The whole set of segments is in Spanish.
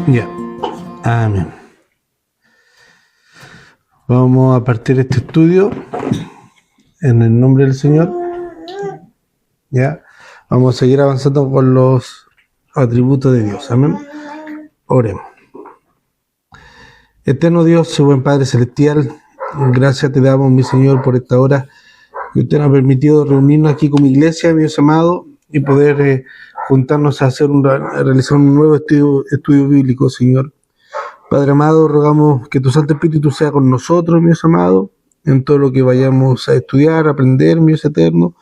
Ya, amén. Vamos a partir este estudio en el nombre del Señor. Ya, vamos a seguir avanzando con los atributos de Dios. Amén. Oremos. Eterno Dios y buen Padre Celestial, gracias te damos, mi Señor, por esta hora que usted nos ha permitido reunirnos aquí como iglesia, mi Dios amado, y poder juntarnos a realizar un nuevo estudio bíblico, Señor. Padre amado, rogamos que tu Santo Espíritu sea con nosotros, mi Dios amado, en todo lo que vayamos a estudiar, a aprender, mi Dios eterno,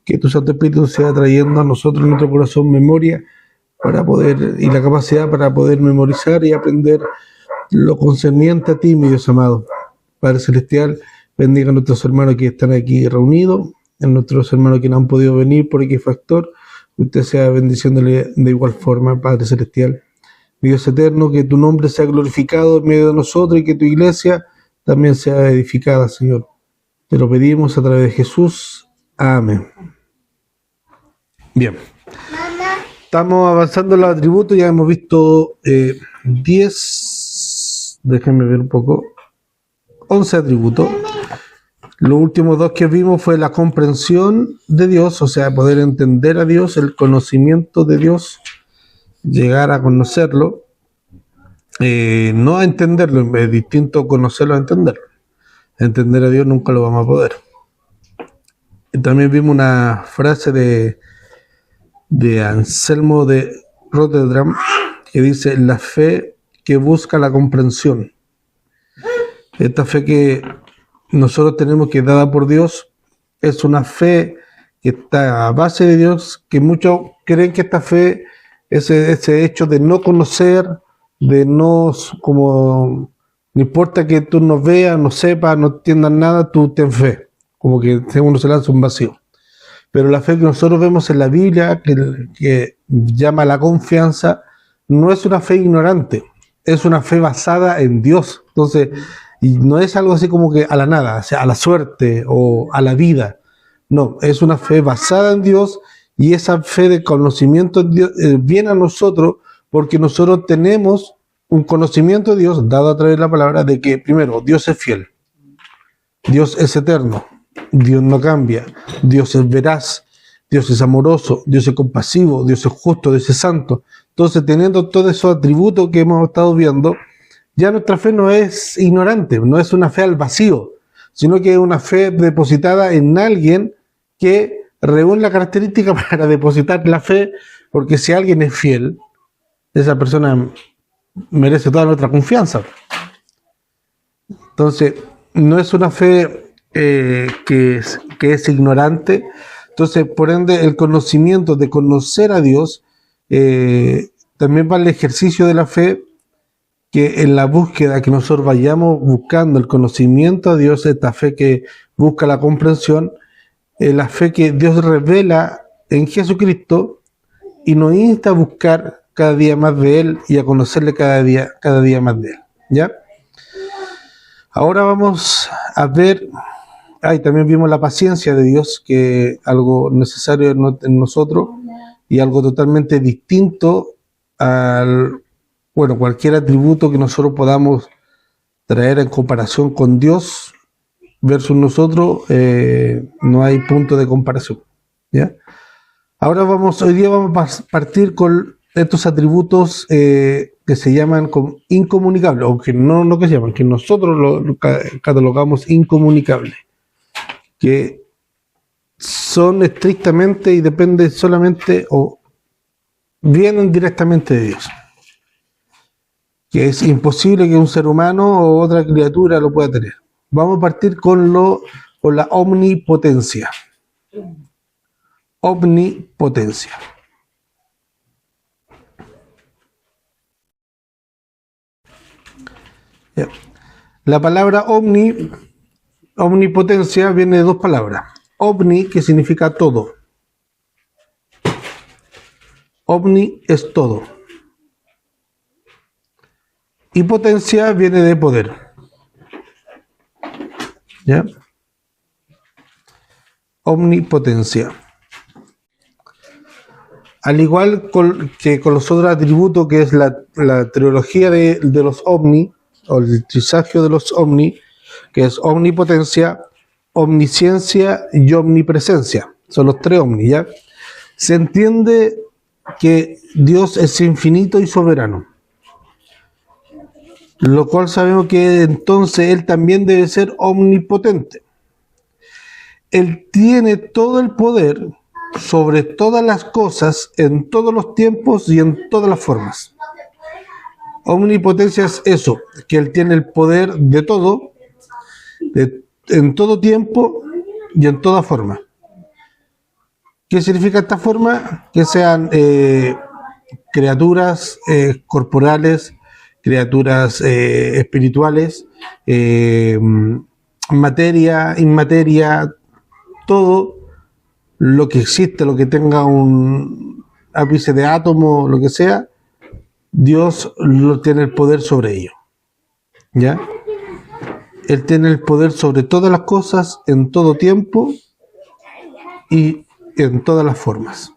que tu Santo Espíritu sea trayendo a nosotros en nuestro corazón memoria para poder, y la capacidad para poder memorizar y aprender lo concerniente a ti, mi Dios amado. Padre Celestial, bendiga a nuestros hermanos que están aquí reunidos, a nuestros hermanos que no han podido venir por X factor, usted sea bendiciéndole de igual forma, Padre Celestial. Mi Dios eterno, que tu nombre sea glorificado en medio de nosotros y que tu iglesia también sea edificada, Señor. Te lo pedimos a través de Jesús. Amén. Bien. Estamos avanzando en los atributos, ya hemos visto 10, déjenme ver un poco, 11 atributos. Los últimos dos que vimos fue la comprensión de Dios, o sea, poder entender a Dios, el conocimiento de Dios, llegar a conocerlo, no a entenderlo, es distinto conocerlo a entenderlo. Entender a Dios nunca lo vamos a poder. Y también vimos una frase de Anselmo de Rotterdam que dice: la fe que busca la comprensión. Esta fe que nosotros tenemos, que es dada por Dios, es una fe que está a base de Dios, que muchos creen que esta fe, ese hecho de no conocer, de no, como, no importa que tú no veas, no sepas, no entiendas nada, tú ten fe, como que uno se lanza un vacío. Pero la fe que nosotros vemos en la Biblia, que llama la confianza, no es una fe ignorante, es una fe basada en Dios. Entonces, y no es algo así como que a la nada, o sea, a la suerte o a la vida. No, es una fe basada en Dios, y esa fe de conocimiento en Dios viene a nosotros porque nosotros tenemos un conocimiento de Dios dado a través de la palabra, de que primero, Dios es fiel, Dios es eterno, Dios no cambia, Dios es veraz, Dios es amoroso, Dios es compasivo, Dios es justo, Dios es santo. Entonces, teniendo todos esos atributos que hemos estado viendo, ya nuestra fe no es ignorante, no es una fe al vacío, sino que es una fe depositada en alguien que reúne la característica para depositar la fe, porque si alguien es fiel, esa persona merece toda nuestra confianza. Entonces, no es una fe que es ignorante. Entonces, por ende, el conocimiento de conocer a Dios también va al ejercicio de la fe, que en la búsqueda que nosotros vayamos buscando el conocimiento a Dios, esta fe que busca la comprensión, la fe que Dios revela en Jesucristo y nos insta a buscar cada día más de Él y a conocerle cada día más de Él. ¿Ya? Ahora vamos a ver, también vimos la paciencia de Dios, que es algo necesario en nosotros y algo totalmente distinto al, bueno, cualquier atributo que nosotros podamos traer en comparación con Dios versus nosotros, no hay punto de comparación. ¿Ya? Ahora hoy día vamos a partir con estos atributos que se llaman incomunicables, o que no que se llaman, que nosotros lo catalogamos incomunicables, que son estrictamente y dependen solamente o vienen directamente de Dios, que es imposible que un ser humano o otra criatura lo pueda tener. Vamos a partir con la omnipotencia. Omnipotencia. La palabra omnipotencia viene de dos palabras. Omni, que significa todo. Omni es todo. Y potencia viene de poder. ¿Ya? Omnipotencia. Al igual que con los otros atributos, que es la trilogía de los ovni, o el trisagio de los ovni, que es omnipotencia, omnisciencia y omnipresencia. Son los tres omni, ¿ya? Se entiende que Dios es infinito y soberano, lo cual sabemos que entonces Él también debe ser omnipotente. Él tiene todo el poder sobre todas las cosas, en todos los tiempos y en todas las formas. Omnipotencia es eso, que Él tiene el poder de todo, en todo tiempo y en toda forma. ¿Qué significa esta forma? Que sean criaturas corporales, criaturas espirituales, materia, inmateria, todo lo que existe, lo que tenga un ápice de átomo, lo que sea, Dios tiene el poder sobre ello. ¿Ya? Él tiene el poder sobre todas las cosas, en todo tiempo y en todas las formas.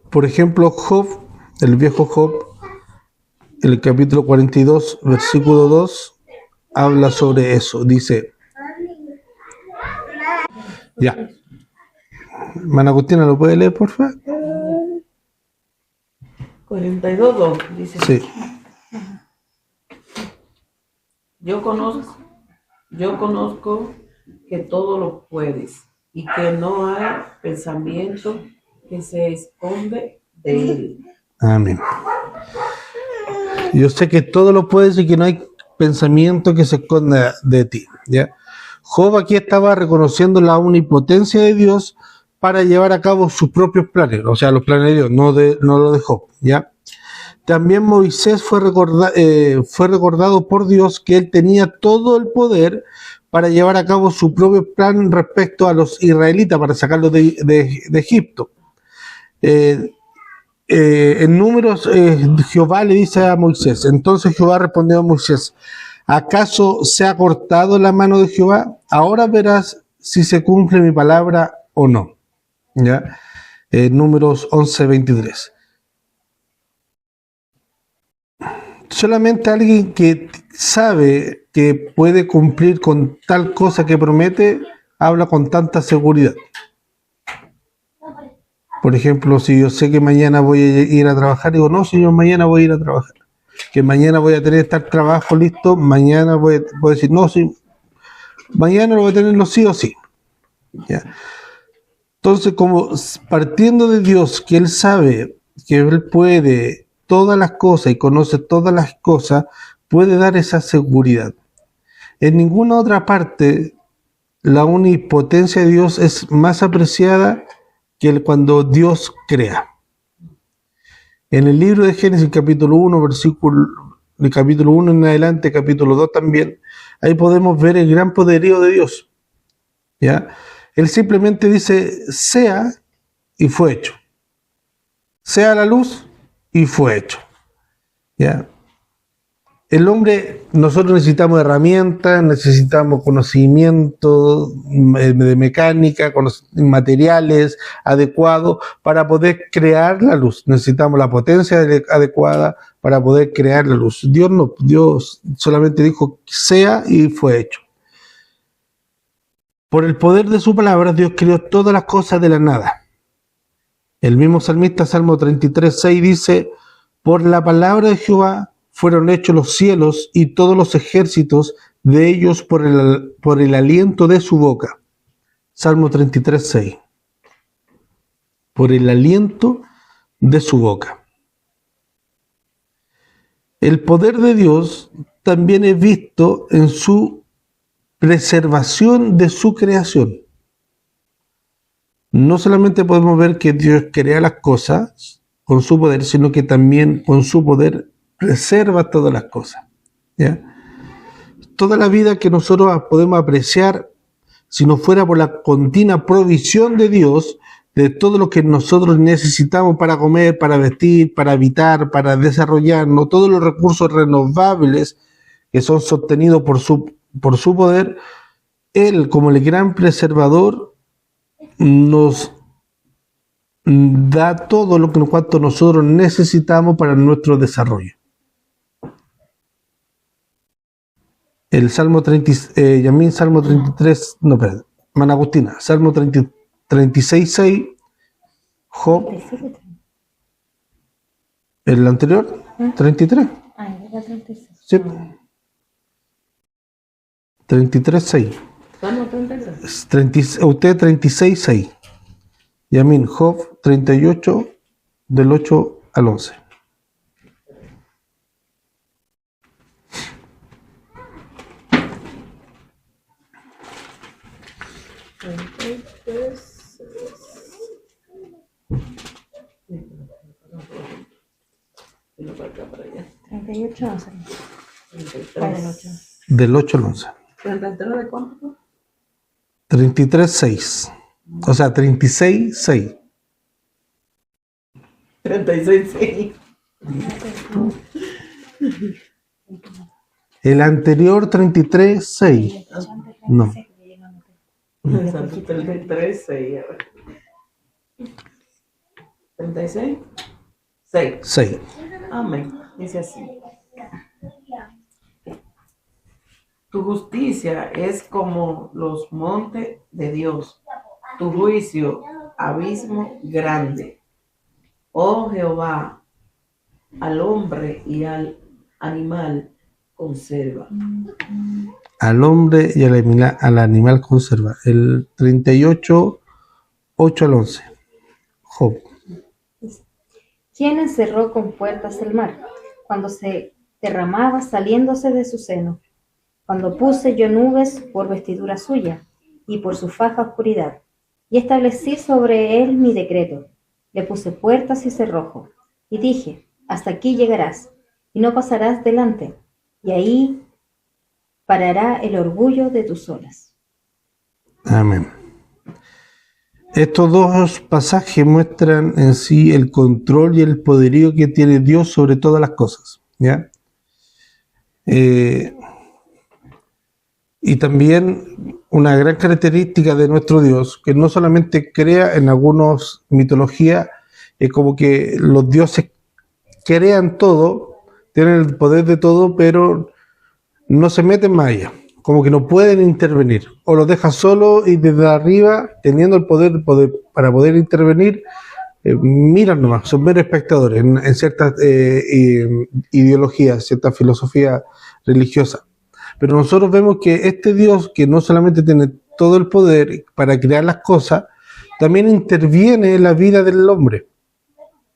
Por ejemplo, Job, el viejo Job, el capítulo 42, versículo 2, habla sobre eso. Dice, ya. Mana Agustina, ¿lo puede leer, por favor? 42, dice. Sí. Yo conozco que todo lo puedes y que no hay pensamiento que se esconde de él. Amén. Yo sé que todo lo puedes y que no hay pensamiento que se esconda de ti. ¿Ya? Job aquí estaba reconociendo la omnipotencia de Dios para llevar a cabo sus propios planes, o sea, los planes de Dios, no lo de Job, ¿ya? También Moisés fue recordado por Dios que él tenía todo el poder para llevar a cabo su propio plan respecto a los israelitas, para sacarlos de Egipto. En Números, Jehová le dice a Moisés, entonces Jehová respondió a Moisés, ¿acaso se ha cortado la mano de Jehová? Ahora verás si se cumple mi palabra o no. ¿Ya? Números 11:23. Solamente alguien que sabe que puede cumplir con tal cosa que promete, habla con tanta seguridad. Por ejemplo, si yo sé que mañana voy a ir a trabajar, digo, no, señor, mañana voy a ir a trabajar. Que mañana voy a tener tal trabajo listo, mañana voy a decir, no, sí, mañana lo voy a tenerlo sí o sí. ¿Ya? Entonces, como partiendo de Dios, que Él sabe que Él puede todas las cosas y conoce todas las cosas, puede dar esa seguridad. En ninguna otra parte la omnipotencia de Dios es más apreciada que cuando Dios crea. En el libro de Génesis, capítulo 1, del capítulo 1 en adelante, capítulo 2 también, ahí podemos ver el gran poderío de Dios. ¿Ya? Él simplemente dice, sea, y fue hecho. Sea la luz, y fue hecho. ¿Ya? El hombre, nosotros necesitamos herramientas, necesitamos conocimiento de mecánica, materiales adecuados para poder crear la luz. Necesitamos la potencia adecuada para poder crear la luz. Dios solamente dijo sea y fue hecho. Por el poder de su palabra, Dios creó todas las cosas de la nada. El mismo salmista, Salmo 33:6, dice, por la palabra de Jehová fueron hechos los cielos y todos los ejércitos de ellos por el aliento de su boca. Salmo 33:6. Por el aliento de su boca. El poder de Dios también es visto en su preservación de su creación. No solamente podemos ver que Dios crea las cosas con su poder, sino que también con su poder preserva todas las cosas. ¿Ya? Toda la vida que nosotros podemos apreciar, si no fuera por la continua provisión de Dios, de todo lo que nosotros necesitamos para comer, para vestir, para habitar, para desarrollarnos, todos los recursos renovables que son sostenidos por su poder, Él, como el gran preservador, nos da todo lo que cuanto nosotros necesitamos para nuestro desarrollo. El Salmo 30, Yamín, Salmo 33, no, perdón, Mana Agustina, Salmo 36, 6, Job, el anterior, 33. Ah, era 36. Sí. 33, 6. Salmo 36. Usted 36, 6. Yamín, Job 38, del 8 al 11. Sino para acá, para allá. 38, 11. 33. ¿Cuál del 8? Del 8 al 11. ¿33 de cuánto? 33, 6. O sea, 36, 6. 36, sí. El anterior 33, 6. No. Exacto, 33, 6. A ver. 36, 6. 6. Amén. Dice así. Tu justicia es como los montes de Dios, tu juicio, abismo grande. Oh Jehová, al hombre y al animal conserva. Al hombre y al animal conserva. El 38, 8 al 11. Job. ¿Quién encerró con puertas el mar, cuando se derramaba saliéndose de su seno? Cuando puse yo nubes por vestidura suya, y por su faja oscuridad, y establecí sobre él mi decreto. Le puse puertas y cerrojo, y dije, hasta aquí llegarás, y no pasarás delante, y ahí parará el orgullo de tus olas. Amén. Estos dos pasajes muestran en sí el control y el poderío que tiene Dios sobre todas las cosas, ¿ya? Y también una gran característica de nuestro Dios, que no solamente crea en algunas mitologías, es como que los dioses crean todo, tienen el poder de todo, pero no se meten más allá, como que no pueden intervenir, o los dejan solos y desde arriba, teniendo el poder para poder intervenir, miran nomás, son meros espectadores en ciertas ideologías, ciertas filosofías religiosas. Pero nosotros vemos que este Dios, que no solamente tiene todo el poder para crear las cosas, también interviene en la vida del hombre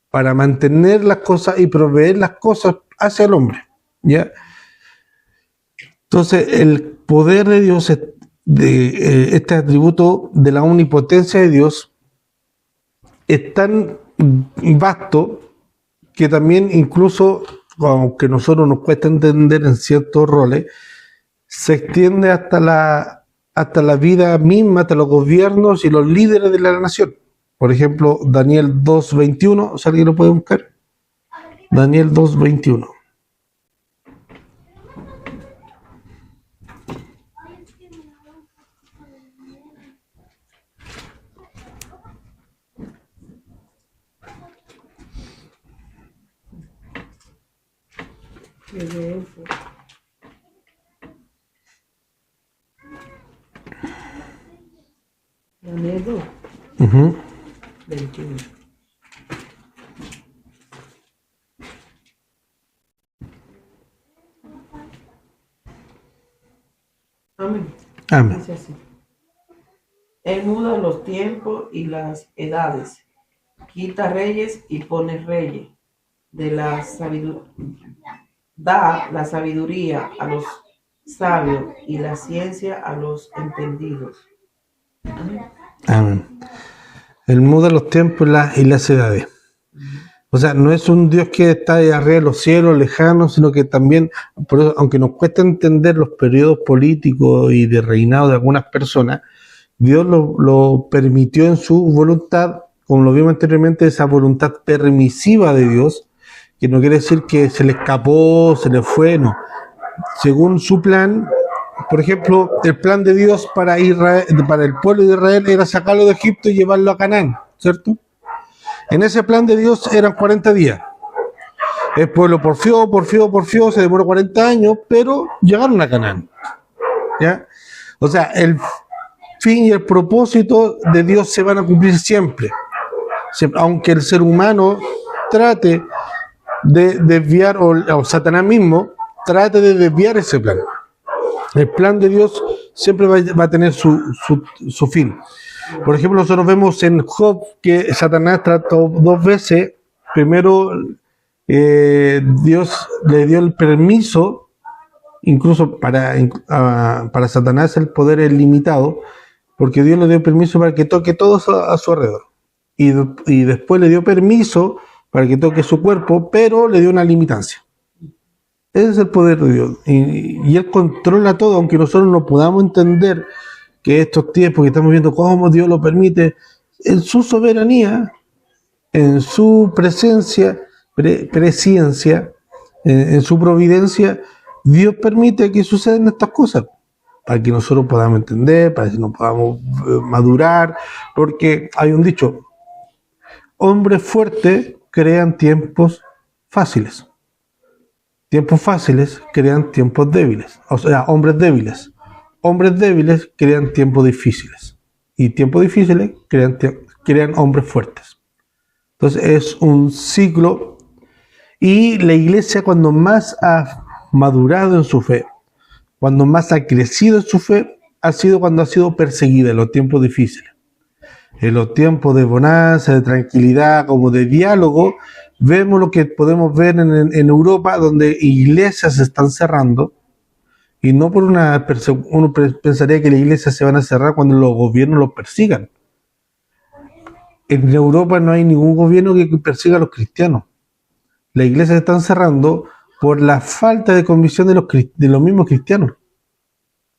para mantener las cosas y proveer las cosas hacia el hombre, ¿ya? Entonces, el poder de Dios, este atributo de la omnipotencia de Dios, es tan vasto que también incluso, aunque a nosotros nos cuesta entender en ciertos roles, se extiende hasta la vida misma, hasta los gobiernos y los líderes de la nación. Por ejemplo, Daniel 2:21, si alguien lo puede buscar. Daniel 2:21. ¿Qué es eso? Daniel 2, 21. Amén. Amén. Dice así. Él muda los tiempos y las edades, quita reyes y pone reyes. De la sabiduría, da la sabiduría a los sabios y la ciencia a los entendidos. Amén. Amén. Él muda los tiempos y las edades. O sea, no es un Dios que está ahí arriba de los cielos, lejano, sino que también, por eso, aunque nos cuesta entender los periodos políticos y de reinado de algunas personas, Dios lo permitió en su voluntad, como lo vimos anteriormente, esa voluntad permisiva de Dios, que no quiere decir que se le escapó, se le fue, no. Según su plan, por ejemplo, el plan de Dios para Israel, para el pueblo de Israel era sacarlo de Egipto y llevarlo a Canaán, ¿cierto? En ese plan de Dios eran 40 días. El pueblo porfió, se demoró 40 años, pero llegaron a Canaán. ¿Ya? O sea, el fin y el propósito de Dios se van a cumplir siempre. Aunque el ser humano trate de desviar, o Satanás mismo trate de desviar ese plan. El plan de Dios siempre va a tener su fin. Por ejemplo, nosotros vemos en Job que Satanás trató 2 veces. Primero, Dios le dio el permiso, incluso para Satanás el poder es limitado, porque Dios le dio permiso para que toque todo a su alrededor. Y después le dio permiso para que toque su cuerpo, pero le dio una limitancia. Ese es el poder de Dios. Y Él controla todo, aunque nosotros no podamos entender que estos tiempos que estamos viendo cómo Dios lo permite, en su soberanía, en su presciencia, en su providencia, Dios permite que sucedan estas cosas, para que nosotros podamos entender, para que nos podamos madurar, porque hay un dicho: hombres fuertes crean tiempos fáciles. Tiempos fáciles crean tiempos débiles. O sea, hombres débiles crean tiempos difíciles. Y tiempos difíciles crean hombres fuertes. Entonces es un ciclo. Y la iglesia, cuando más ha madurado en su fe, cuando más ha crecido en su fe, ha sido cuando ha sido perseguida en los tiempos difíciles. En los tiempos de bonanza, de tranquilidad, como de diálogo, vemos lo que podemos ver en Europa, donde iglesias se están cerrando, y no por una persecución. Uno pensaría que las iglesias se van a cerrar cuando los gobiernos los persigan. En Europa no hay ningún gobierno que persiga a los cristianos. Las iglesias se están cerrando por la falta de convicción de los mismos cristianos.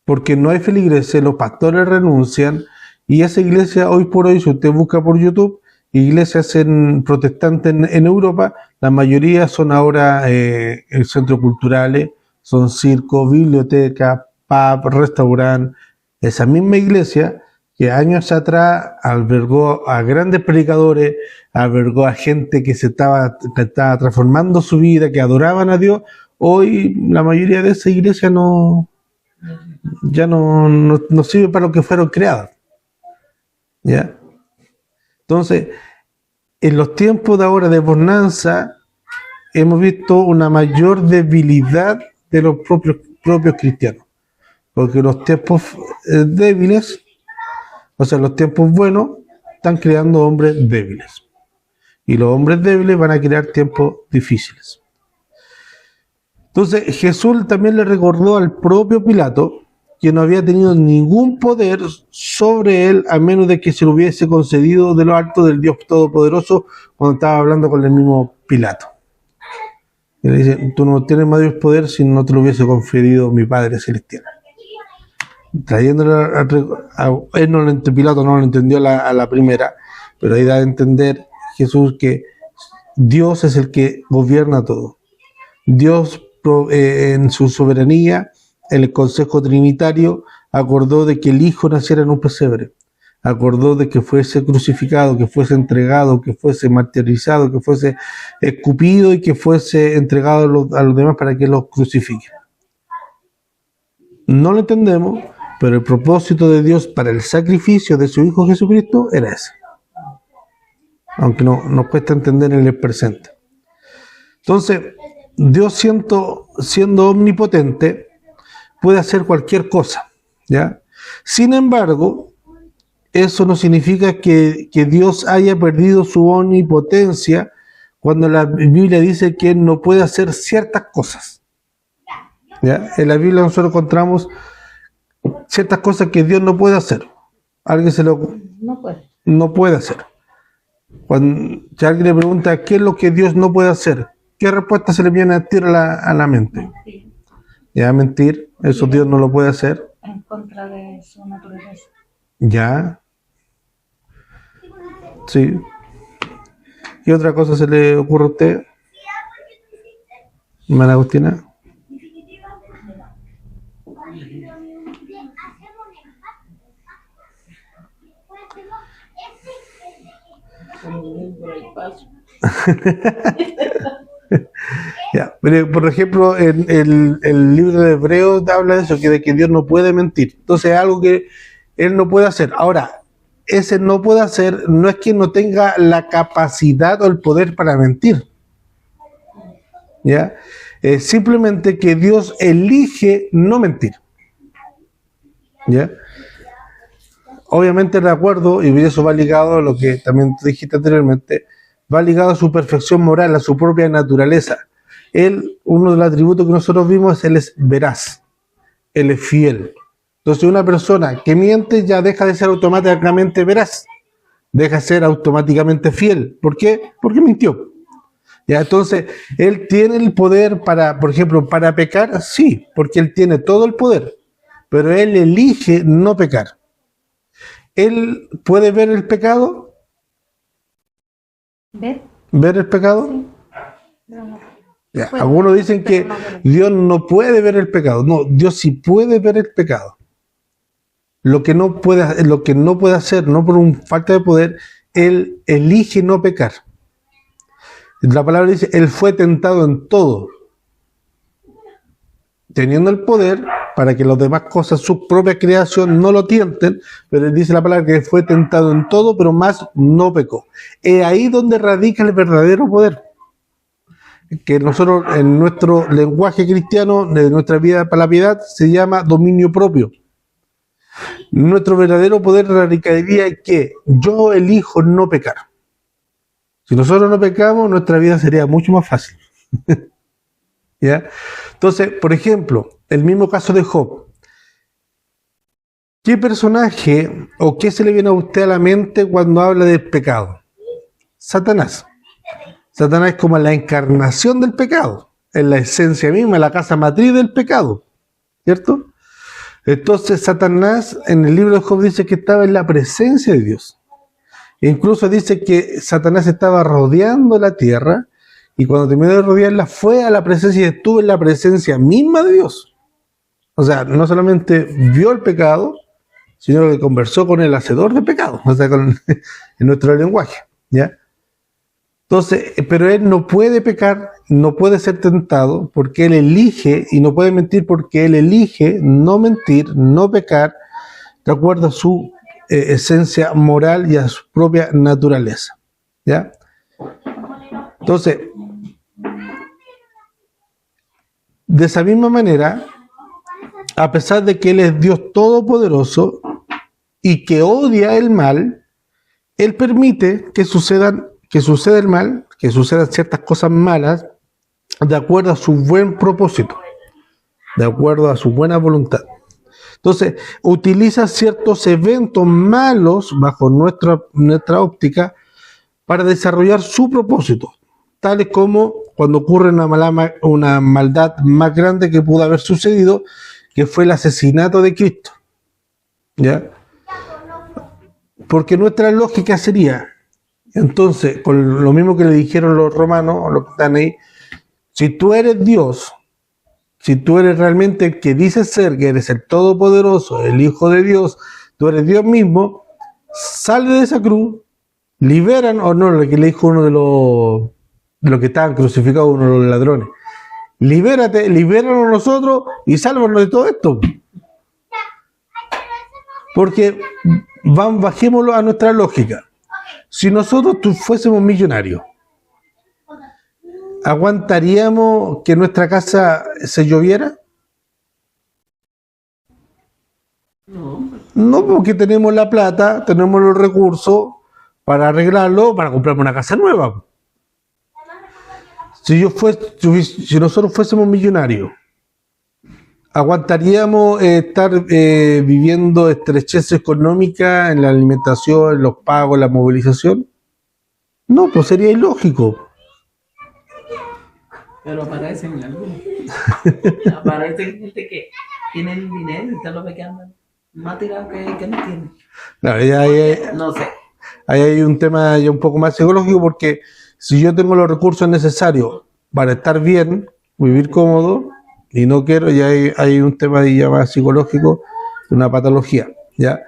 Porque no hay feligreses, los pastores renuncian, y esa iglesia hoy por hoy, si usted busca por YouTube, iglesias protestantes en Europa, la mayoría son ahora centros culturales, son circos, bibliotecas, pub, restaurantes. Esa misma iglesia que años atrás albergó a grandes predicadores, albergó a gente que estaba transformando su vida, que adoraban a Dios, hoy la mayoría de esa iglesia ya no sirve para lo que fueron creadas. ¿Ya? Entonces, en los tiempos de ahora de bonanza, hemos visto una mayor debilidad de los propios cristianos. Porque los tiempos débiles, o sea, los tiempos buenos, están creando hombres débiles. Y los hombres débiles van a crear tiempos difíciles. Entonces, Jesús también le recordó al propio Pilato que no había tenido ningún poder sobre él, a menos de que se lo hubiese concedido de lo alto del Dios Todopoderoso, cuando estaba hablando con el mismo Pilato. Y le dice: tú no tienes mayor poder si no te lo hubiese conferido mi Padre Celestial. Trayéndole Pilato no lo entendió a la primera, pero ahí da a entender Jesús que Dios es el que gobierna todo. Dios, en su soberanía, el Consejo Trinitario acordó de que el Hijo naciera en un pesebre, acordó de que fuese crucificado, que fuese entregado, que fuese martirizado, que fuese escupido y que fuese entregado a los demás para que los crucifiquen. No lo entendemos, pero el propósito de Dios para el sacrificio de su Hijo Jesucristo era ese, aunque nos cuesta entender en el presente. Entonces, Dios siendo omnipotente, puede hacer cualquier cosa, ¿ya? Sin embargo, eso no significa que Dios haya perdido su omnipotencia cuando la Biblia dice que Él no puede hacer ciertas cosas, ¿ya? En la Biblia nosotros encontramos ciertas cosas que Dios no puede hacer. Alguien no puede hacer. Si alguien le pregunta qué es lo que Dios no puede hacer, ¿qué respuesta se le viene a la mente? Ya, mentir, eso Dios no lo puede hacer. En contra de su naturaleza. Ya. Sí. ¿Qué otra cosa se le ocurre a usted, hermana Agustina? Por ahí paso. Ya, pero, por ejemplo, en el libro de Hebreos habla de eso, que de que Dios no puede mentir. Entonces es algo que Él no puede hacer. Ahora, ese no puede hacer no es que no tenga la capacidad o el poder para mentir. ¿Ya? Es simplemente que Dios elige no mentir. ¿Ya? Obviamente de acuerdo, y eso va ligado a lo que también te dijiste anteriormente, va ligado a su perfección moral, a su propia naturaleza. Él, uno de los atributos que nosotros vimos, Él es veraz, Él es fiel. Entonces una persona que miente ya deja de ser automáticamente veraz, deja de ser automáticamente fiel. ¿Por qué? Porque mintió. Ya, entonces, Él tiene el poder para, por ejemplo, para pecar, sí, porque Él tiene todo el poder, pero Él elige no pecar. ¿Él puede ver el pecado? ¿Ver el pecado? Sí. No. Ya, algunos dicen que Dios no puede ver el pecado. No, Dios sí puede ver el pecado. Lo que no puede hacer, no por un falta de poder, Él elige no pecar. La palabra dice, Él fue tentado en todo, teniendo el poder para que las demás cosas, su propia creación, no lo tienten, pero dice la palabra que fue tentado en todo, pero más no pecó. Es ahí donde radica el verdadero poder, que nosotros en nuestro lenguaje cristiano, de nuestra vida para la piedad, se llama dominio propio. Nuestro verdadero poder radicaría en que yo elijo no pecar. Si nosotros no pecamos, nuestra vida sería mucho más fácil. ¿Ya? Entonces, por ejemplo, el mismo caso de Job. ¿Qué personaje o qué se le viene a usted a la mente cuando habla del pecado? Satanás. Satanás es como la encarnación del pecado, es la esencia misma, la casa matriz del pecado, ¿cierto? Entonces Satanás en el libro de Job dice que estaba en la presencia de Dios. E incluso dice que Satanás estaba rodeando la tierra y cuando terminó de rodearla fue a la presencia y estuvo en la presencia misma de Dios. O sea, no solamente vio el pecado, sino que conversó con el hacedor de pecado, o sea, en nuestro lenguaje, ¿ya? Entonces, pero él no puede pecar, no puede ser tentado, porque él elige, y no puede mentir porque él elige no mentir, no pecar, de acuerdo a su esencia moral y a su propia naturaleza, ¿ya? Entonces, de esa misma manera, a pesar de que Él es Dios todopoderoso y que odia el mal, Él permite que suceda el mal, que sucedan ciertas cosas malas, de acuerdo a su buen propósito, de acuerdo a su buena voluntad. Entonces, utiliza ciertos eventos malos bajo nuestra óptica para desarrollar su propósito, tales como cuando ocurre una maldad más grande que pudo haber sucedido, que fue el asesinato de Cristo. ¿Ya? Porque nuestra lógica sería, entonces, con lo mismo que le dijeron los romanos, o los que están ahí, si tú eres Dios, si tú eres realmente el que dices ser, que eres el Todopoderoso, el Hijo de Dios, tú eres Dios mismo, sale de esa cruz, liberan, o no, lo que le dijo uno de los que estaban crucificados, uno de los ladrones, libérate, libéranos nosotros y sálvanos de todo esto. Porque bajémoslo a nuestra lógica. Si nosotros fuésemos millonarios, ¿aguantaríamos que nuestra casa se lloviera? No, porque tenemos la plata, tenemos los recursos para arreglarlo, para comprarme una casa nueva. Si nosotros fuésemos millonarios, ¿aguantaríamos estar viviendo estrechez económica en la alimentación, en los pagos, en la movilización? No, pues sería ilógico. Pero aparecen algunos. Aparecen gente que tienen dinero y están los que andan más tirados que no tienen. Claro, no sé. Ahí hay un tema ya un poco más psicológico, porque si yo tengo los recursos necesarios para estar bien, vivir cómodo, y no quiero, ya hay un tema ahí ya más psicológico, una patología, ¿ya?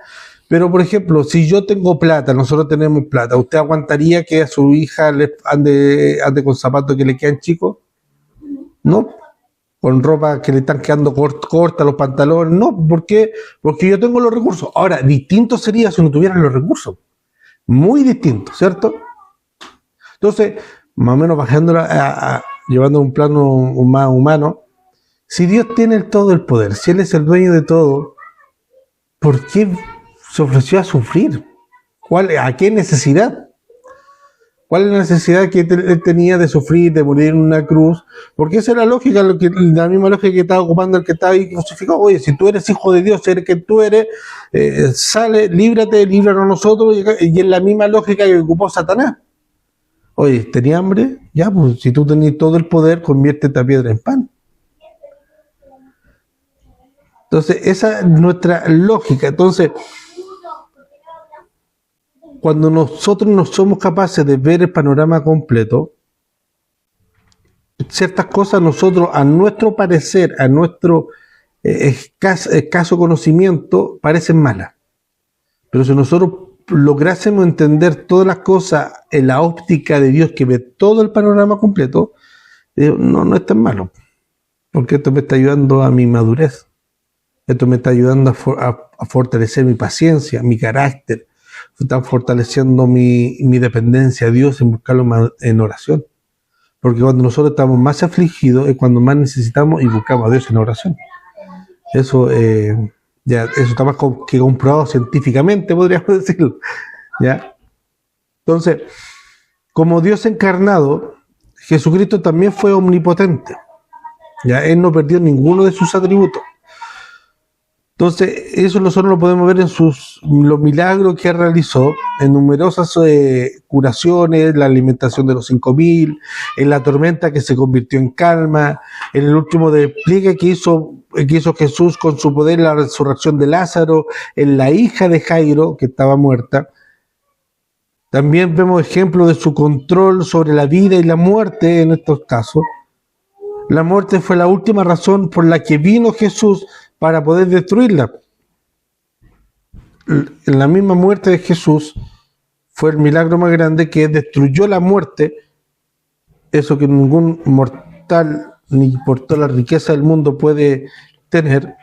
Pero, por ejemplo, si yo tengo plata, nosotros tenemos plata, ¿usted aguantaría que a su hija le ande con zapatos que le quedan chicos? No. Con ropa que le están quedando corta los pantalones. No. ¿Por qué? Porque yo tengo los recursos. Ahora, distinto sería si no tuvieran los recursos. Muy distinto, ¿cierto? Entonces, más o menos bajándola, llevando a un plano más humano, si Dios tiene todo el poder, si Él es el dueño de todo, ¿por qué se ofreció a sufrir? ¿A qué necesidad? ¿Cuál es la necesidad que él tenía de sufrir, de morir en una cruz? Porque esa es la lógica, la misma lógica que estaba ocupando el que estaba ahí crucificado. Oye, si tú eres hijo de Dios, eres quien tú eres, sale, líbranos nosotros, y es la misma lógica que ocupó Satanás. Oye, ¿tenía hambre? Ya, pues si tú tenías todo el poder, conviértete a piedra en pan. Entonces, esa es nuestra lógica. Entonces, cuando nosotros no somos capaces de ver el panorama completo, ciertas cosas nosotros, a nuestro parecer, a nuestro escaso conocimiento, parecen malas. Pero si nosotros lográsemos entender todas las cosas en la óptica de Dios que ve todo el panorama completo, no es tan malo. Porque esto me está ayudando a mi madurez. Esto me está ayudando a fortalecer mi paciencia, mi carácter. Están fortaleciendo mi dependencia a Dios en buscarlo en oración. Porque cuando nosotros estamos más afligidos es cuando más necesitamos y buscamos a Dios en oración. Eso está más que comprobado científicamente, podríamos decirlo. ¿Ya? Entonces, como Dios encarnado, Jesucristo también fue omnipotente. ¿Ya? Él no perdió ninguno de sus atributos. Entonces, eso nosotros lo podemos ver en los milagros que realizó, en numerosas curaciones, la alimentación de los 5.000, en la tormenta que se convirtió en calma, en el último despliegue que hizo Jesús con su poder, la resurrección de Lázaro, en la hija de Jairo, que estaba muerta. También vemos ejemplos de su control sobre la vida y la muerte en estos casos. La muerte fue la última razón por la que vino Jesús para poder destruirla. La misma muerte de Jesús fue el milagro más grande que destruyó la muerte, eso que ningún mortal ni por toda la riqueza del mundo puede tener.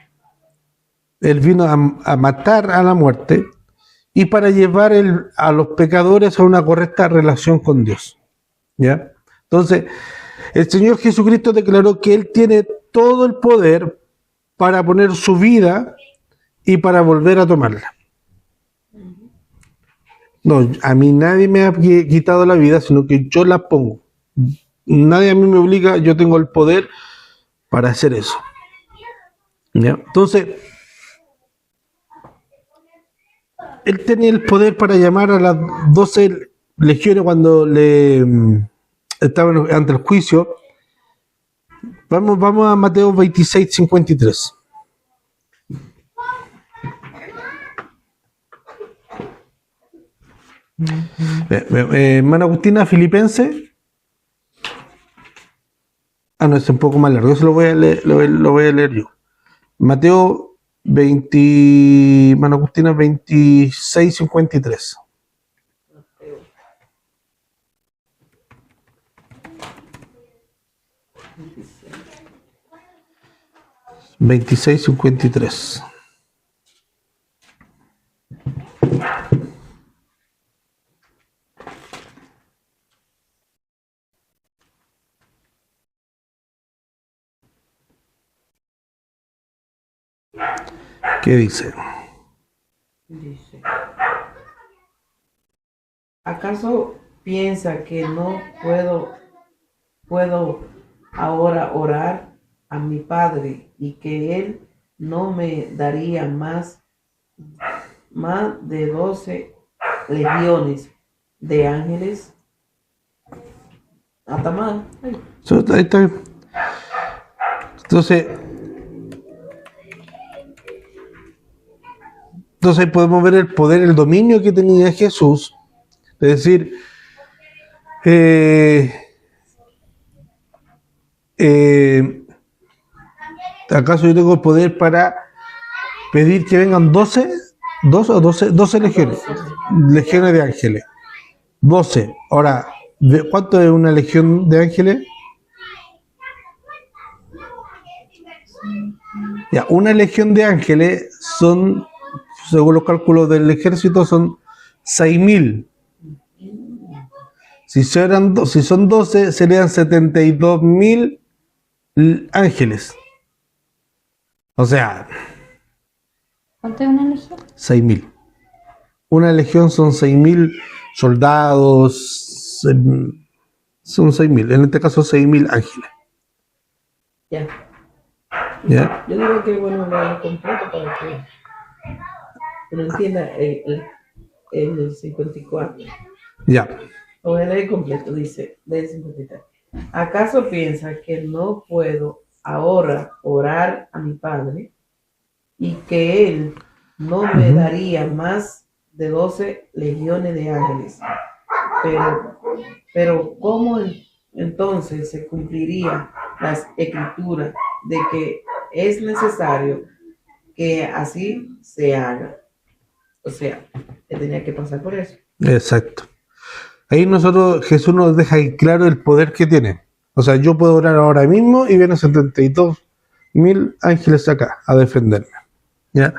Él vino a matar a la muerte y para llevar a los pecadores a una correcta relación con Dios. ¿Ya? Entonces, el Señor Jesucristo declaró que Él tiene todo el poder para poner su vida y para volver a tomarla. No, a mí nadie me ha quitado la vida, sino que yo la pongo. Nadie a mí me obliga, yo tengo el poder para hacer eso. ¿Ya? Entonces, Él tenía el poder para llamar a las 12 legiones cuando estaban ante el juicio. Vamos a Mateo 26, 53. Hermana Agustina, Filipenses. No, es un poco más largo. Eso lo voy a leer yo. Mateo 20, hermana Agustina, 26, 53. 26:53. ¿Qué dice? Dice, ¿acaso piensa que no puedo ahora orar a mi Padre y que Él no me daría más de 12 legiones de ángeles? Hasta más. Ahí está. Entonces ahí podemos ver el poder, el dominio que tenía Jesús. Es decir, ¿acaso yo tengo el poder para pedir que vengan 12 ¿2 o 12? 12 legiones. Legiones de ángeles. 12. Ahora, ¿cuánto es una legión de ángeles? Ya, una legión de ángeles son, según los cálculos del ejército, son 6.000. Si son 12, serían 72.000 ángeles. O sea, ¿Cuánto es una legión? 6.000. Una legión son 6.000 soldados, son 6.000. En este caso, 6.000 ángeles. Ya. ¿Ya? Yo digo que es bueno leerlo completo para que uno entienda el 54. Ya. Lo voy a leer completo, dice, del 53. ¿Acaso piensa que no puedo ahora orar a mi Padre y que Él no me daría más de 12 legiones de ángeles? Pero ¿cómo entonces se cumpliría las escrituras de que es necesario que así se haga? O sea, que tenía que pasar por eso. Exacto. Ahí Jesús nos deja ahí claro el poder que tiene. O sea, yo puedo orar ahora mismo y vienen 72.000 ángeles acá a defenderme. ¿Ya?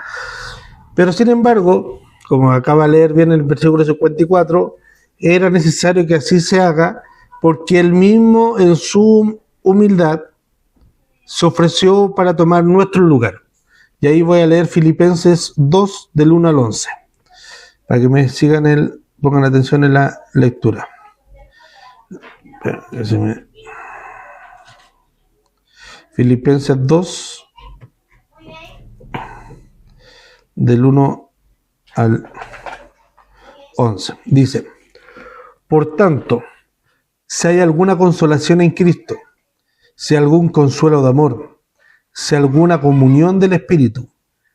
Pero sin embargo, como acaba de leer bien el versículo 54, era necesario que así se haga porque él mismo en su humildad se ofreció para tomar nuestro lugar. Y ahí voy a leer Filipenses 2 del 1 al 11, para que me sigan pongan atención en la lectura. Filipenses 2 del 1 al 11. Dice: por tanto, si hay alguna consolación en Cristo, si hay algún consuelo de amor, si hay alguna comunión del Espíritu,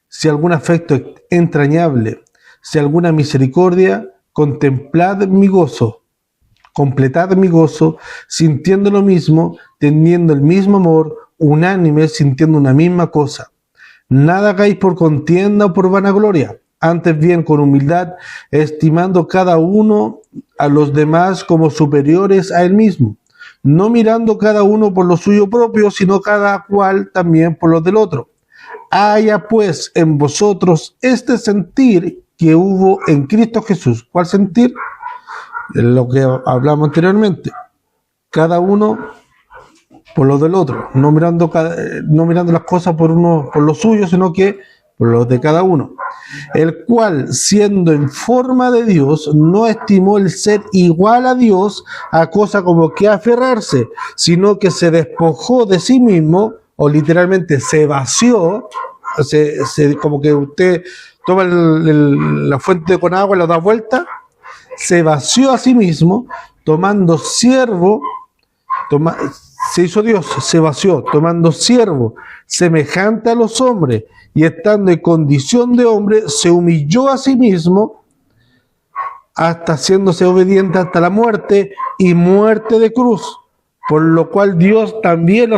si hay algún afecto entrañable, si hay alguna misericordia, completad mi gozo, sintiendo lo mismo, teniendo el mismo amor, unánime, sintiendo una misma cosa. Nada hagáis por contienda o por vanagloria, antes bien con humildad, estimando cada uno a los demás como superiores a él mismo, no mirando cada uno por lo suyo propio, sino cada cual también por los del otro. Haya pues en vosotros este sentir que hubo en Cristo Jesús. ¿Cuál sentir? Lo que hablamos anteriormente. Cada uno por lo del otro, no mirando las cosas por lo suyo, sino que por los de cada uno. El cual, siendo en forma de Dios, no estimó el ser igual a Dios a cosa como que aferrarse, sino que se despojó de sí mismo, o literalmente se vació, como que usted toma la fuente con agua y la da vuelta, se vació a sí mismo, se hizo Dios, se vació, tomando siervo, semejante a los hombres, y estando en condición de hombre, se humilló a sí mismo, hasta haciéndose obediente hasta la muerte, y muerte de cruz, por lo cual Dios también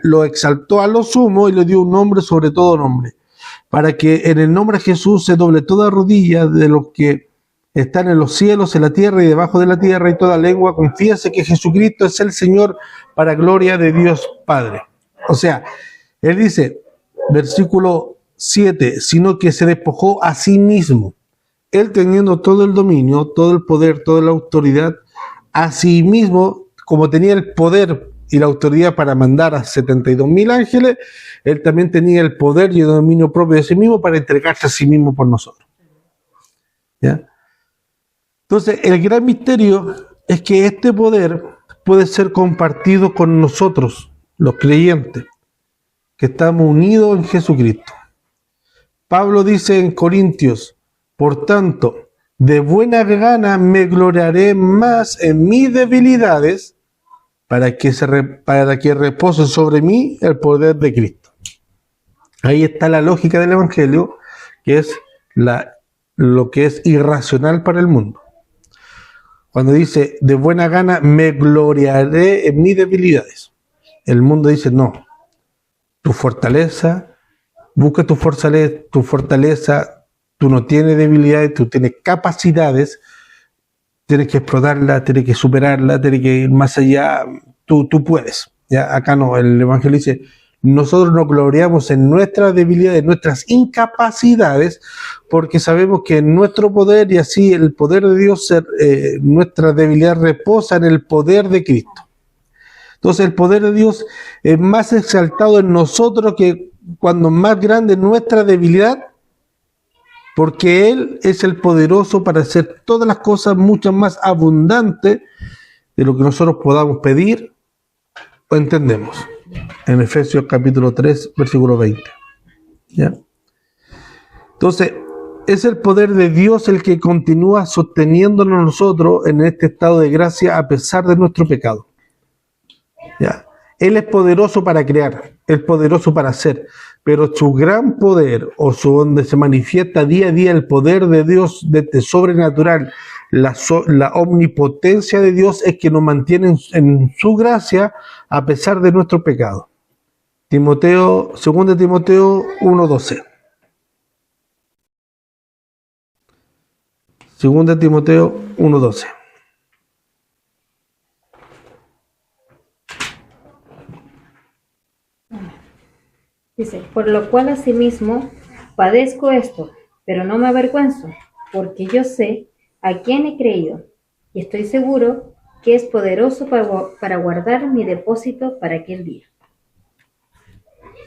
lo exaltó a lo sumo, y le dio un nombre sobre todo nombre, para que en el nombre de Jesús se doble toda rodilla de los que están en los cielos, en la tierra y debajo de la tierra, y toda lengua confiese que Jesucristo es el Señor, para gloria de Dios Padre. O sea, él dice, versículo 7, sino que se despojó a sí mismo, él teniendo todo el dominio, todo el poder, toda la autoridad, a sí mismo, como tenía el poder y la autoridad para mandar a 72.000 ángeles, él también tenía el poder y el dominio propio de sí mismo para entregarse a sí mismo por nosotros. ¿Ya? Entonces, el gran misterio es que este poder puede ser compartido con nosotros, los creyentes, que estamos unidos en Jesucristo. Pablo dice en Corintios: por tanto, de buena gana me gloriaré más en mis debilidades, para que repose sobre mí el poder de Cristo. Ahí está la lógica del Evangelio, que es lo que es irracional para el mundo. Cuando dice, de buena gana me gloriaré en mis debilidades. El mundo dice, no, tu fortaleza, busca tu fortaleza, tú no tienes debilidades, tú tienes capacidades, tienes que explotarlas, tienes que superarlas, tienes que ir más allá, tú puedes. ¿Ya? Acá no, el Evangelio dice, nosotros nos gloriamos en nuestras debilidades, en nuestras incapacidades, porque sabemos que en nuestro poder y así el poder de Dios, nuestra debilidad reposa en el poder de Cristo. Entonces el poder de Dios es más exaltado en nosotros que cuando más grande es nuestra debilidad, porque Él es el poderoso para hacer todas las cosas mucho más abundantes de lo que nosotros podamos pedir o entendemos. En Efesios capítulo 3, versículo 20. ¿Ya? Entonces, es el poder de Dios el que continúa sosteniéndonos a nosotros en este estado de gracia a pesar de nuestro pecado. ¿Ya? Él es poderoso para crear, es poderoso para hacer, pero su gran poder, o donde se manifiesta día a día el poder de Dios desde sobrenatural, la omnipotencia de Dios es que nos mantiene en su gracia a pesar de nuestro pecado. 2 Timoteo 1:12. 2 Timoteo 1:12. Dice, por lo cual asimismo padezco esto, pero no me avergüenzo, porque yo sé a quién he creído, y estoy seguro que es poderoso para guardar mi depósito para aquel día.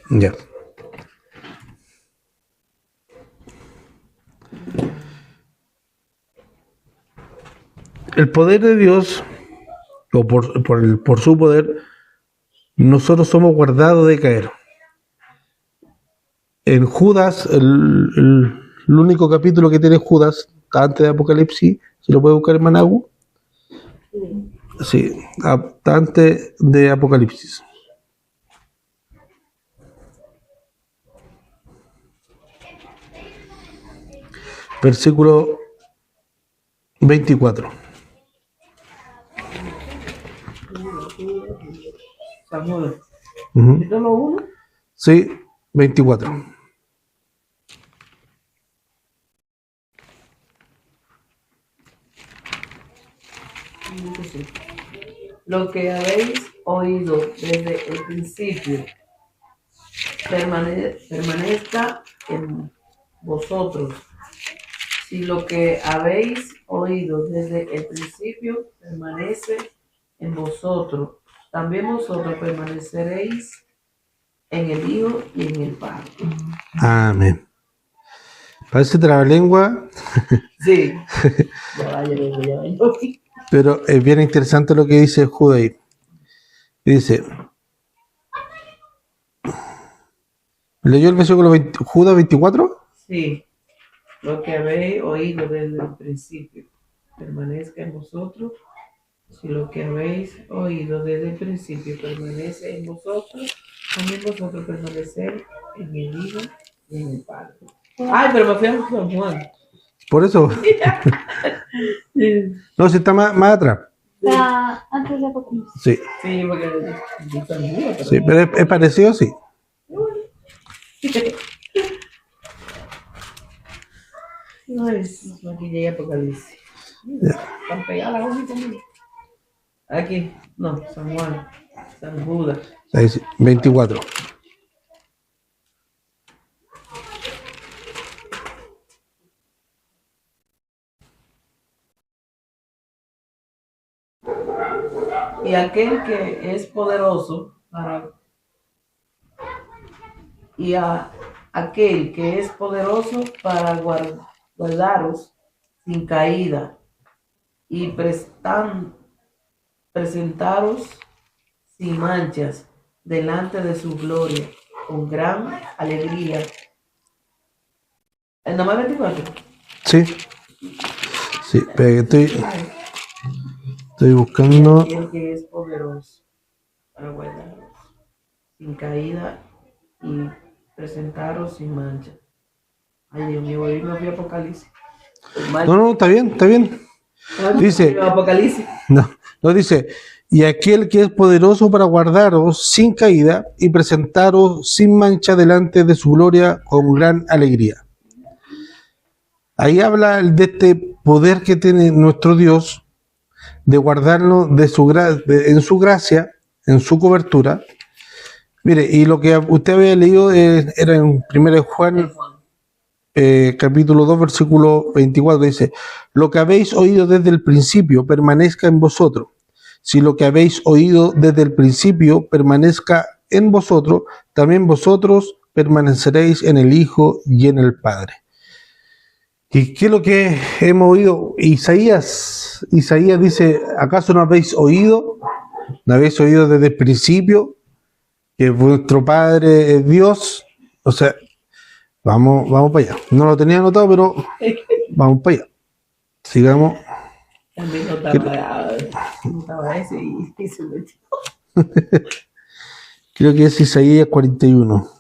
Ya. El poder de Dios, o por su poder, nosotros somos guardados de caer. En Judas, el único capítulo que tiene Judas, antes de Apocalipsis, ¿se lo puede buscar en Managu? Sí, antes de Apocalipsis. Versículo 24. Samuel. Ujú. ¿Esto lo uno? Sí, 24. Lo que habéis oído desde el principio permanezca en vosotros. Si lo que habéis oído desde el principio permanece en vosotros, también vosotros permaneceréis en el Hijo y en el Padre. Amén. Parece trabalengua, Sí. Ya vaya. pero es bien interesante lo que dice Judas ahí. Dice, ¿leyó el versículo Judas 24? Sí. Lo que habéis oído desde el principio permanezca en vosotros. Si lo que habéis oído desde el principio permanece en vosotros, también vosotros permanecer en el Hijo y en el Padre. Ay, pero me fui a San Juan. Por eso. No, si está más atrás. Está antes de Apocalipsis. Sí, Sí, porque yo también. sí, pero es parecido, sí. Ay, aquí llegué a Apocalipsis. Están pegadas las hojitas. Aquí, no, San Juan, San Judas. Ahí sí, 24. Y aquel que es poderoso para aquel que es poderoso para guardaros sin caída y presentaros sin manchas delante de su gloria con gran alegría. ¿El nomás 24? Sí. Sí, pero estoy buscando. Aquel que es poderoso para guardaros sin caída y presentaros sin mancha. Ay, Dios mío, hoy me fui a Apocalipsis. No, está bien, está bien. Dice, Apocalipsis. no dice, y aquel que es poderoso para guardaros sin caída y presentaros sin mancha delante de su gloria con gran alegría. Ahí habla de este poder que tiene nuestro Dios de guardarnos en su gracia, en su cobertura. Mire, y lo que usted había leído era en 1 Juan capítulo 2, versículo 24, dice, lo que habéis oído desde el principio permanezca en vosotros. Si lo que habéis oído desde el principio permanezca en vosotros, también vosotros permaneceréis en el Hijo y en el Padre. ¿Y qué es lo que hemos oído? Isaías dice, ¿acaso no habéis oído? ¿No habéis oído desde el principio que vuestro Padre es Dios? O sea, vamos para allá. No lo tenía anotado, pero vamos para allá. Sigamos. También no estaba ese y se metió. Creo que es Isaías 41.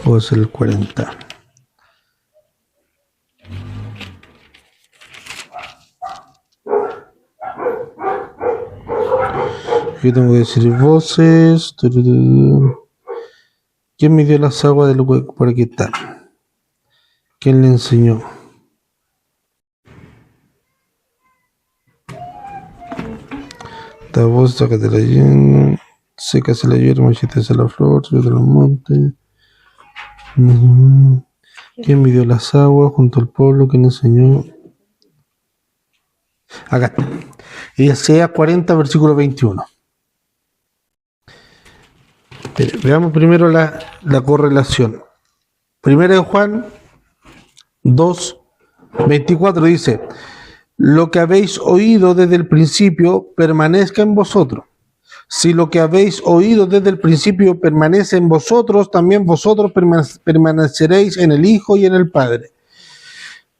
Puede ser el 40. Yo tengo que decir voces. ¿Quién me dio las aguas del hueco? Por aquí está. ¿Quién le enseñó? Esta voz, sácate la llena. Sécase la hierba, marchítese la flor, sube de los montes. ¿Quién midió las aguas junto al pueblo? ¿Quién enseñó? Acá está. Isaías 40, versículo 21. Veamos primero la correlación. Primero de Juan 2, 24 dice, lo que habéis oído desde el principio permanezca en vosotros. Si lo que habéis oído desde el principio permanece en vosotros, también vosotros permaneceréis en el Hijo y en el Padre.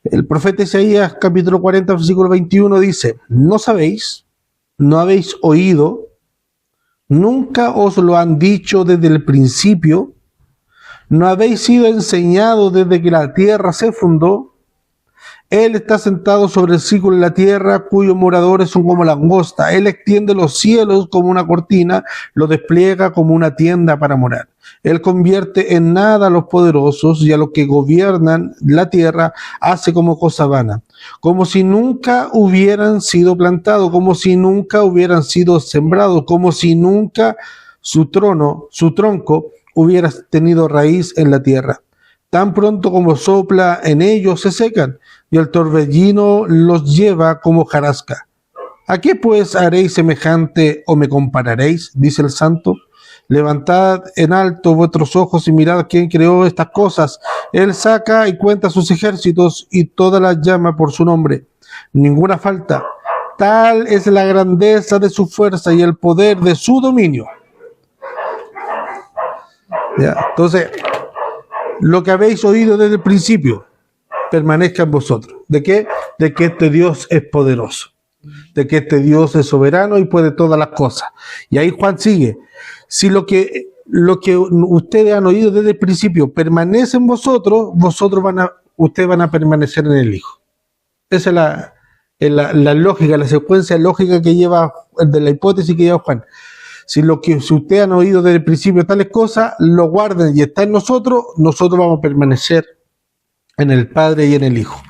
El profeta Isaías, capítulo 40, versículo 21, dice, ¿no sabéis? ¿No habéis oído? ¿Nunca os lo han dicho desde el principio? ¿No habéis sido enseñados desde que la tierra se fundó? Él está sentado sobre el círculo de la tierra, cuyos moradores son como langosta. Él extiende los cielos como una cortina, lo despliega como una tienda para morar. Él convierte en nada a los poderosos y a los que gobiernan la tierra hace como cosa vana. Como si nunca hubieran sido plantados, como si nunca hubieran sido sembrados, como si nunca su tronco hubiera tenido raíz en la tierra. Tan pronto como sopla en ellos se secan, y el torbellino los lleva como jarasca. ¿A qué pues haréis semejante o me compararéis? Dice el santo. Levantad en alto vuestros ojos y mirad quién creó estas cosas. Él saca y cuenta sus ejércitos y todas las llama por su nombre. Ninguna falta. Tal es la grandeza de su fuerza y el poder de su dominio. ¿Ya? Entonces, lo que habéis oído desde el principio permanezca en vosotros. ¿De qué? De que este Dios es poderoso, de que este Dios es soberano y puede todas las cosas. Y ahí Juan sigue. Si lo que ustedes han oído desde el principio permanece en vosotros, ustedes van a permanecer en el Hijo. Esa es la lógica, la secuencia lógica que lleva, de la hipótesis que lleva Juan. Si ustedes han oído desde el principio tales cosas, lo guarden y está en nosotros vamos a permanecer en el Padre y en el Hijo.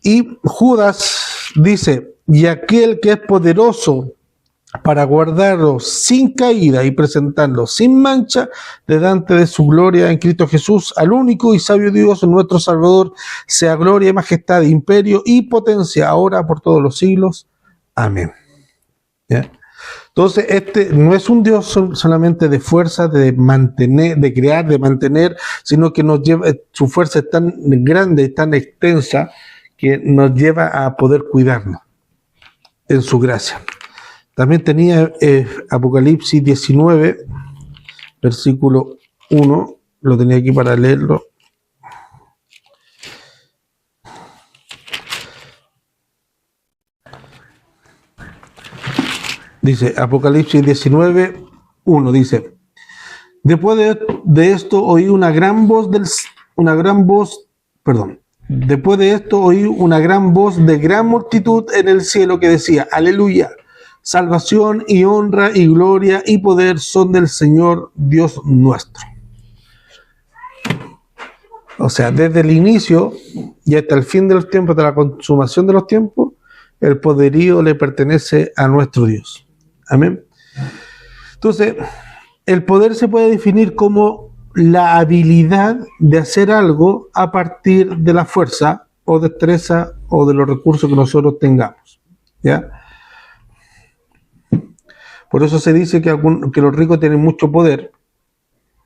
Y Judas dice, y aquel que es poderoso para guardarlos sin caída y presentarlos sin mancha delante de su gloria en Cristo Jesús, al único y sabio Dios, nuestro Salvador, sea gloria, majestad, imperio y potencia, ahora por todos los siglos. Amén. ¿Ya? Entonces, este no es un Dios solamente de fuerza, de mantener, de crear, de mantener, sino que nos lleva, su fuerza es tan grande y tan extensa que nos lleva a poder cuidarnos en su gracia. También tenía Apocalipsis 19, versículo 1, lo tenía aquí para leerlo. Dice, Apocalipsis 19, 1, dice, Después de esto oí una gran voz Después de esto oí una gran voz de gran multitud en el cielo que decía: Aleluya, salvación y honra y gloria y poder son del Señor Dios nuestro. O sea, desde el inicio y hasta el fin de los tiempos, de la consumación de los tiempos, el poderío le pertenece a nuestro Dios. Amén. Entonces, el poder se puede definir como la habilidad de hacer algo a partir de la fuerza o destreza o de los recursos que nosotros tengamos. ¿Ya? Por eso se dice que los ricos tienen mucho poder,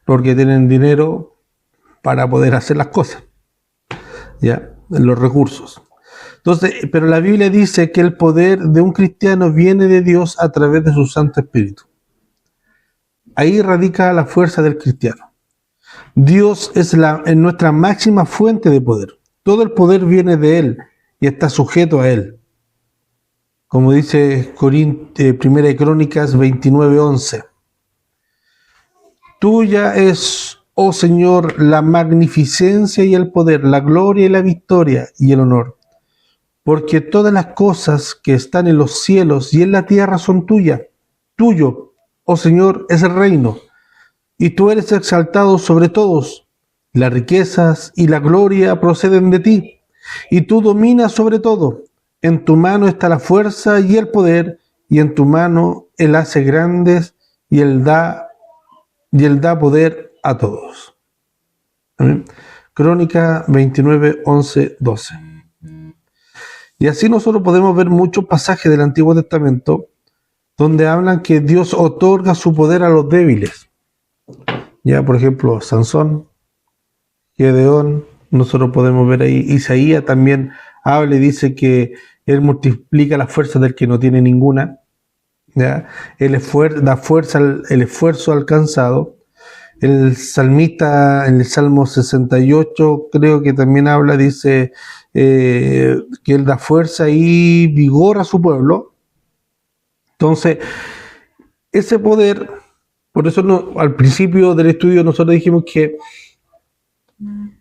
porque tienen dinero para poder hacer las cosas. ¿Ya? Los recursos. Entonces, pero la Biblia dice que el poder de un cristiano viene de Dios a través de su Santo Espíritu. Ahí radica la fuerza del cristiano. Dios es nuestra máxima fuente de poder. Todo el poder viene de Él y está sujeto a Él. Como dice 1 Crónicas 29:11. Tuya es, oh Señor, la magnificencia y el poder, la gloria y la victoria y el honor. Porque todas las cosas que están en los cielos y en la tierra son tuyas. Tuyo, oh Señor, es el reino, y tú eres exaltado sobre todos. Las riquezas y la gloria proceden de ti, y tú dominas sobre todo. En tu mano está la fuerza y el poder, y en tu mano Él hace grandes, y Él da poder a todos. ¿Amén? Crónica 29, 11, 12. Y así nosotros podemos ver muchos pasajes del Antiguo Testamento donde hablan que Dios otorga su poder a los débiles. Ya, por ejemplo, Sansón, Gedeón, nosotros podemos ver ahí. Isaías también habla y dice que Él multiplica las fuerzas del que no tiene ninguna. ¿Ya? Da fuerza el esfuerzo alcanzado. El salmista en el Salmo 68 creo que también habla, dice que Él da fuerza y vigor a su pueblo. Entonces, ese poder, por eso al principio del estudio nosotros dijimos que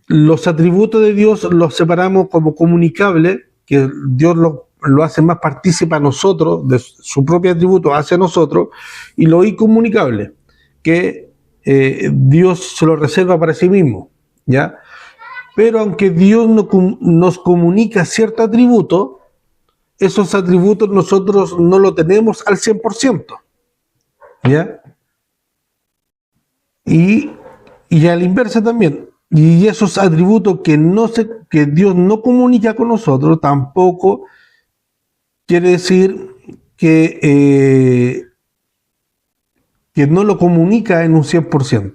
los atributos de Dios los separamos como comunicables, que Dios lo hace más partícipe a nosotros, de su propio atributo hacia nosotros, y lo incomunicable, que Dios se lo reserva para sí mismo, ¿ya? Pero aunque Dios nos comunica cierto atributo, esos atributos nosotros no lo tenemos al 100%, ¿ya? Y a la inversa también. Y esos atributos que Dios no comunica con nosotros, tampoco quiere decir que no lo comunica en un 100%,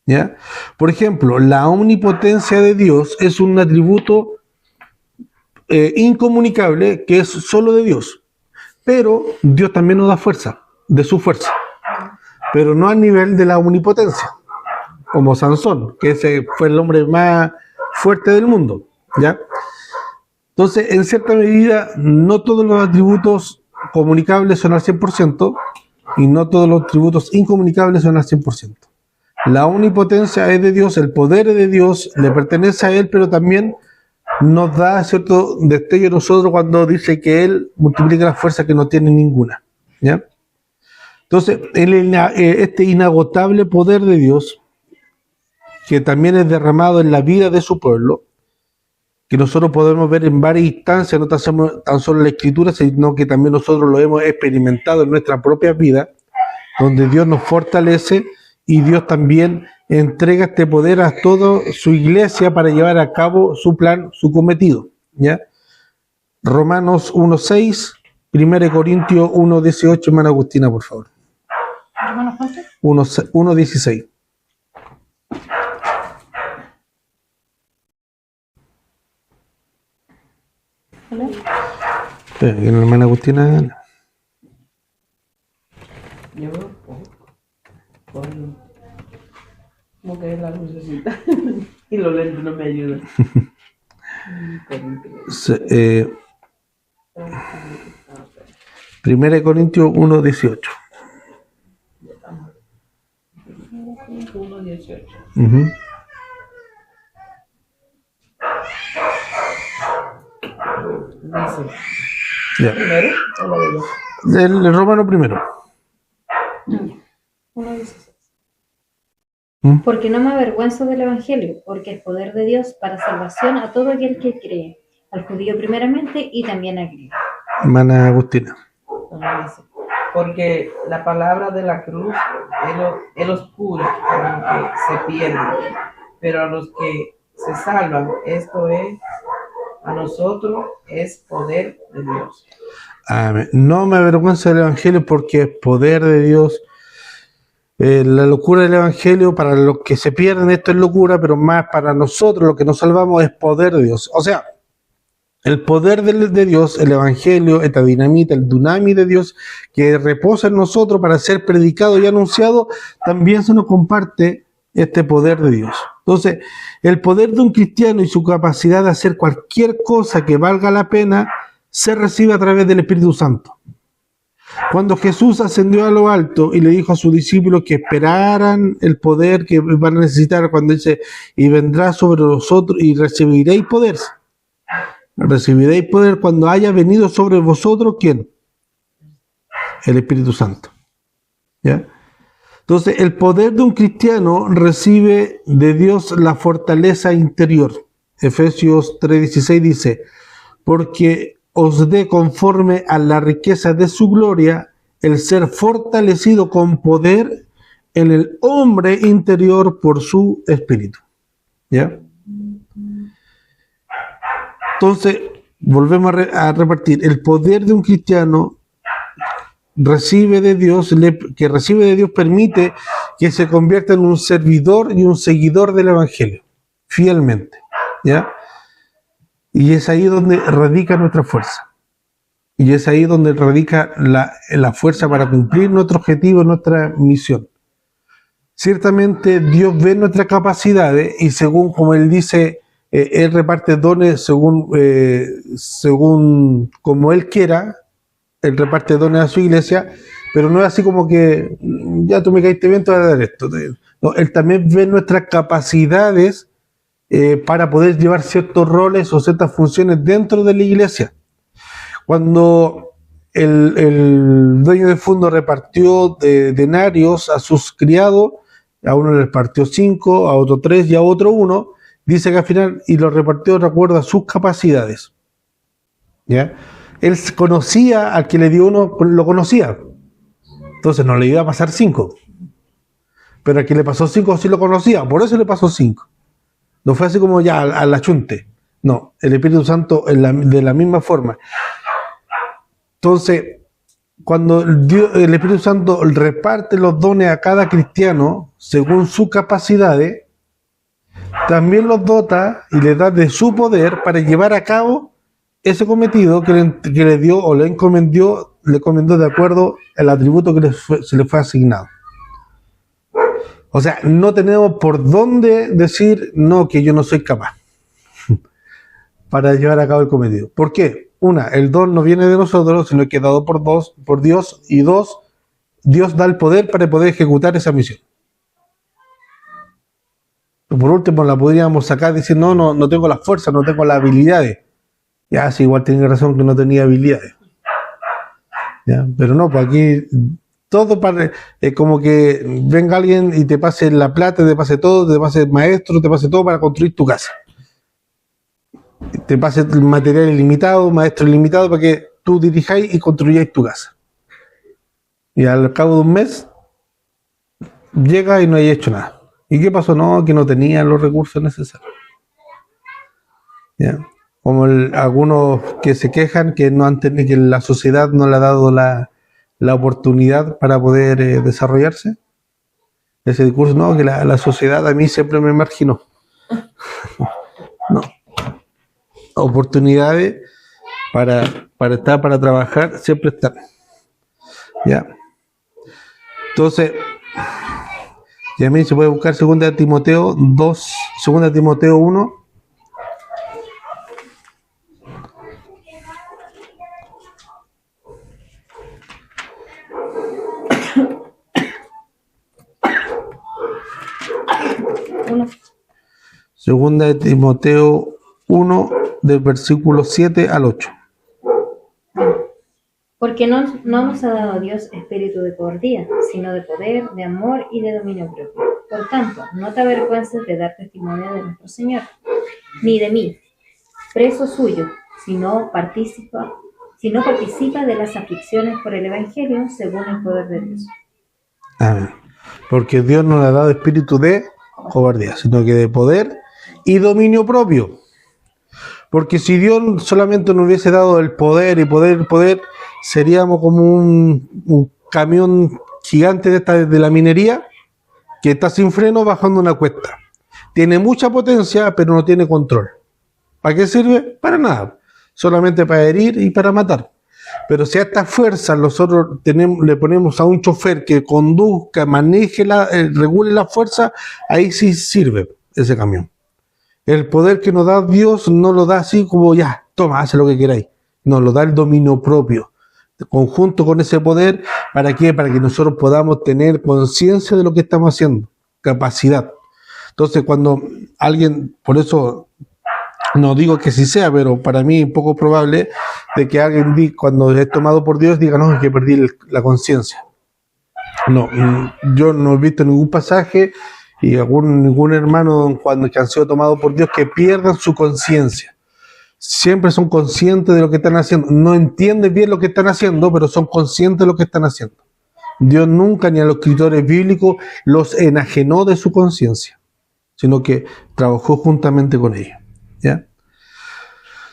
¿ya? Por ejemplo, la omnipotencia de Dios es un atributo incomunicable que es solo de Dios. Pero Dios también nos da fuerza, de su fuerza, pero no a nivel de la omnipotencia, como Sansón, que ese fue el hombre más fuerte del mundo, ¿ya? Entonces, en cierta medida, no todos los atributos comunicables son al 100% y no todos los atributos incomunicables son al 100%. La omnipotencia es de Dios, el poder es de Dios, le pertenece a Él, pero también nos da cierto destello a nosotros cuando dice que Él multiplica la fuerza que no tiene ninguna, ¿ya? Entonces, este inagotable poder de Dios, que también es derramado en la vida de su pueblo, que nosotros podemos ver en varias instancias, no tan solo en la Escritura, sino que también nosotros lo hemos experimentado en nuestra propia vida, donde Dios nos fortalece y Dios también entrega este poder a toda su iglesia para llevar a cabo su plan, su cometido, ¿ya? Romanos 1:6, 1 Corintios 1:18, hermana Agustina, por favor. ¿Romanos cuánto? 1:16. Espera, que la hermana Agustina... Yo, como que es la lucecita y los lentes no me ayudan. 1 Corintios 1:18. Ujú. Dice, Ya. primero, o la de ella. El Romano primero. 1:16. ¿Mm? Porque no me avergüenzo del Evangelio, porque es poder de Dios para salvación a todo aquel que cree, al judío primeramente y también al griego. Hermana Agustina. También dice, porque la palabra de la cruz es oscura para los que se pierden, pero a los que se salvan, esto es, a nosotros es poder de Dios. Amén. No me avergüenzo del Evangelio porque es poder de Dios. La locura del Evangelio, para los que se pierden, esto es locura, pero más para nosotros, los que nos salvamos, es poder de Dios. O sea, el poder de Dios, el Evangelio, esta dinamita, el dunami de Dios, que reposa en nosotros para ser predicado y anunciado, también se nos comparte este poder de Dios. Entonces, el poder de un cristiano y su capacidad de hacer cualquier cosa que valga la pena, se recibe a través del Espíritu Santo. Cuando Jesús ascendió a lo alto y le dijo a sus discípulos que esperaran el poder que van a necesitar, cuando dice, y vendrá sobre vosotros y recibiréis poder. Recibiréis poder cuando haya venido sobre vosotros, ¿quién? El Espíritu Santo. ¿Ya? Entonces, el poder de un cristiano recibe de Dios la fortaleza interior. Efesios 3:16 dice, porque os dé conforme a la riqueza de su gloria el ser fortalecido con poder en el hombre interior por su espíritu. ¿Ya? Entonces, volvemos a repartir. El poder de un cristiano recibe de Dios, que recibe de Dios permite que se convierta en un servidor y un seguidor del Evangelio, fielmente. ¿Ya? Y es ahí donde radica nuestra fuerza. Y es ahí donde radica la fuerza para cumplir nuestro objetivo, nuestra misión. Ciertamente Dios ve nuestras capacidades y según como Él dice, Él reparte dones según como Él quiera. Él reparte dones a su iglesia, pero no es así como que ya tú me caíste bien, te voy a dar esto. No, Él también ve nuestras capacidades para poder llevar ciertos roles o ciertas funciones dentro de la iglesia. Cuando el dueño del fondo repartió denarios a sus criados, a uno le repartió 5, a otro 3 y a otro 1, dice que al final, y lo repartió de acuerdo a sus capacidades. ¿Ya? Él conocía al que le dio 1, lo conocía. Entonces no le iba a pasar 5. Pero al que le pasó 5 sí lo conocía, por eso le pasó 5. No fue así como ya a la chunte. No, el Espíritu Santo de la misma forma. Entonces, cuando el Espíritu Santo reparte los dones a cada cristiano según sus capacidades, también los dota y le da de su poder para llevar a cabo ese cometido que le dio o le encomendó de acuerdo al atributo que se le fue asignado. O sea, no tenemos por dónde decir, no, que yo no soy capaz para llevar a cabo el cometido. ¿Por qué? Una, el don no viene de nosotros, sino que es dado por Dios. Y dos, Dios da el poder para poder ejecutar esa misión. Por último, la podríamos sacar y decir, no tengo las fuerzas, no tengo las habilidades. Ya, sí, igual tiene razón que no tenía habilidades. ¿Ya? Pero no, pues aquí todo es como que venga alguien y te pase la plata, te pase todo, te pase el maestro, te pase todo para construir tu casa. Te pase el material ilimitado, maestro ilimitado, para que tú dirijáis y construyáis tu casa. Y al cabo de un mes, llega y no hay hecho nada. ¿Y qué pasó? No, que no tenía los recursos necesarios. ¿Ya? Como algunos que se quejan que no han tenido, que la sociedad no le ha dado la oportunidad para poder desarrollarse. Ese discurso, no, que la sociedad a mí siempre me marginó. No. Oportunidades para estar, para trabajar, siempre están. ¿Ya? Entonces, y a mí se puede buscar 2 Timoteo 2, 2 Timoteo 1. Segunda de Timoteo 1, del versículo 7 al 8. Porque no nos ha dado Dios espíritu de cobardía, sino de poder, de amor y de dominio propio. Por tanto, no te avergüences de dar testimonio de nuestro Señor, ni de mí, preso suyo, si no participa de las aflicciones por el Evangelio según el poder de Dios. Amén. Porque Dios no le ha dado espíritu de cobardía, sino que de poder y dominio propio. Porque si Dios solamente nos hubiese dado el poder y poder, seríamos como un camión gigante de la minería que está sin freno bajando una cuesta. Tiene mucha potencia, pero no tiene control. ¿Para qué sirve? Para nada. Solamente para herir y para matar. Pero si a estas fuerzas nosotros le ponemos a un chofer que conduzca, maneje, regule la fuerza, ahí sí sirve ese camión. El poder que nos da Dios no lo da así como ya, toma, haz lo que queráis. Nos lo da el dominio propio. Conjunto con ese poder, ¿para qué? Para que nosotros podamos tener conciencia de lo que estamos haciendo. Capacidad. Entonces, cuando alguien, por eso no digo que sí sea, pero para mí es poco probable de que alguien cuando es tomado por Dios diga, no, es que perdí la conciencia. No, yo no he visto ningún pasaje y ningún hermano que han sido tomados por Dios que pierdan su conciencia. Siempre son conscientes de lo que están haciendo. No entienden bien lo que están haciendo, pero son conscientes de lo que están haciendo. Dios nunca, ni a los escritores bíblicos, los enajenó de su conciencia, sino que trabajó juntamente con ellos. ¿Ya?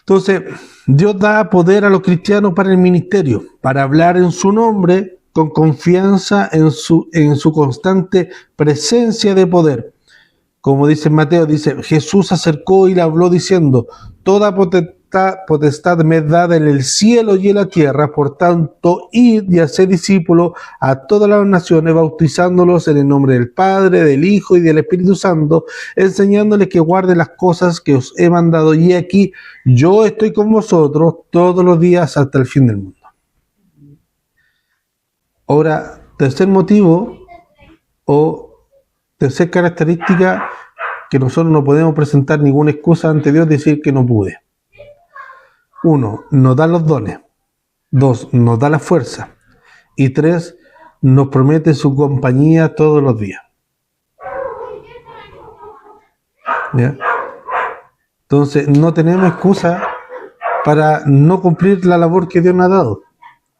Entonces, Dios da poder a los cristianos para el ministerio, para hablar en su nombre con confianza en su constante presencia de poder. Como dice Mateo, dice, Jesús se acercó y le habló diciendo, toda potestad me es dada en el cielo y en la tierra, por tanto, id y haced discípulos a todas las naciones, bautizándolos en el nombre del Padre, del Hijo y del Espíritu Santo, enseñándoles que guarden las cosas que os he mandado, y aquí yo estoy con vosotros todos los días hasta el fin del mundo. Ahora, tercer motivo, o tercer característica, que nosotros no podemos presentar ninguna excusa ante Dios, decir que no pude. 1, nos da los dones. 2, nos da la fuerza. Y 3, nos promete su compañía todos los días. ¿Ya? Entonces, no tenemos excusa para no cumplir la labor que Dios nos ha dado.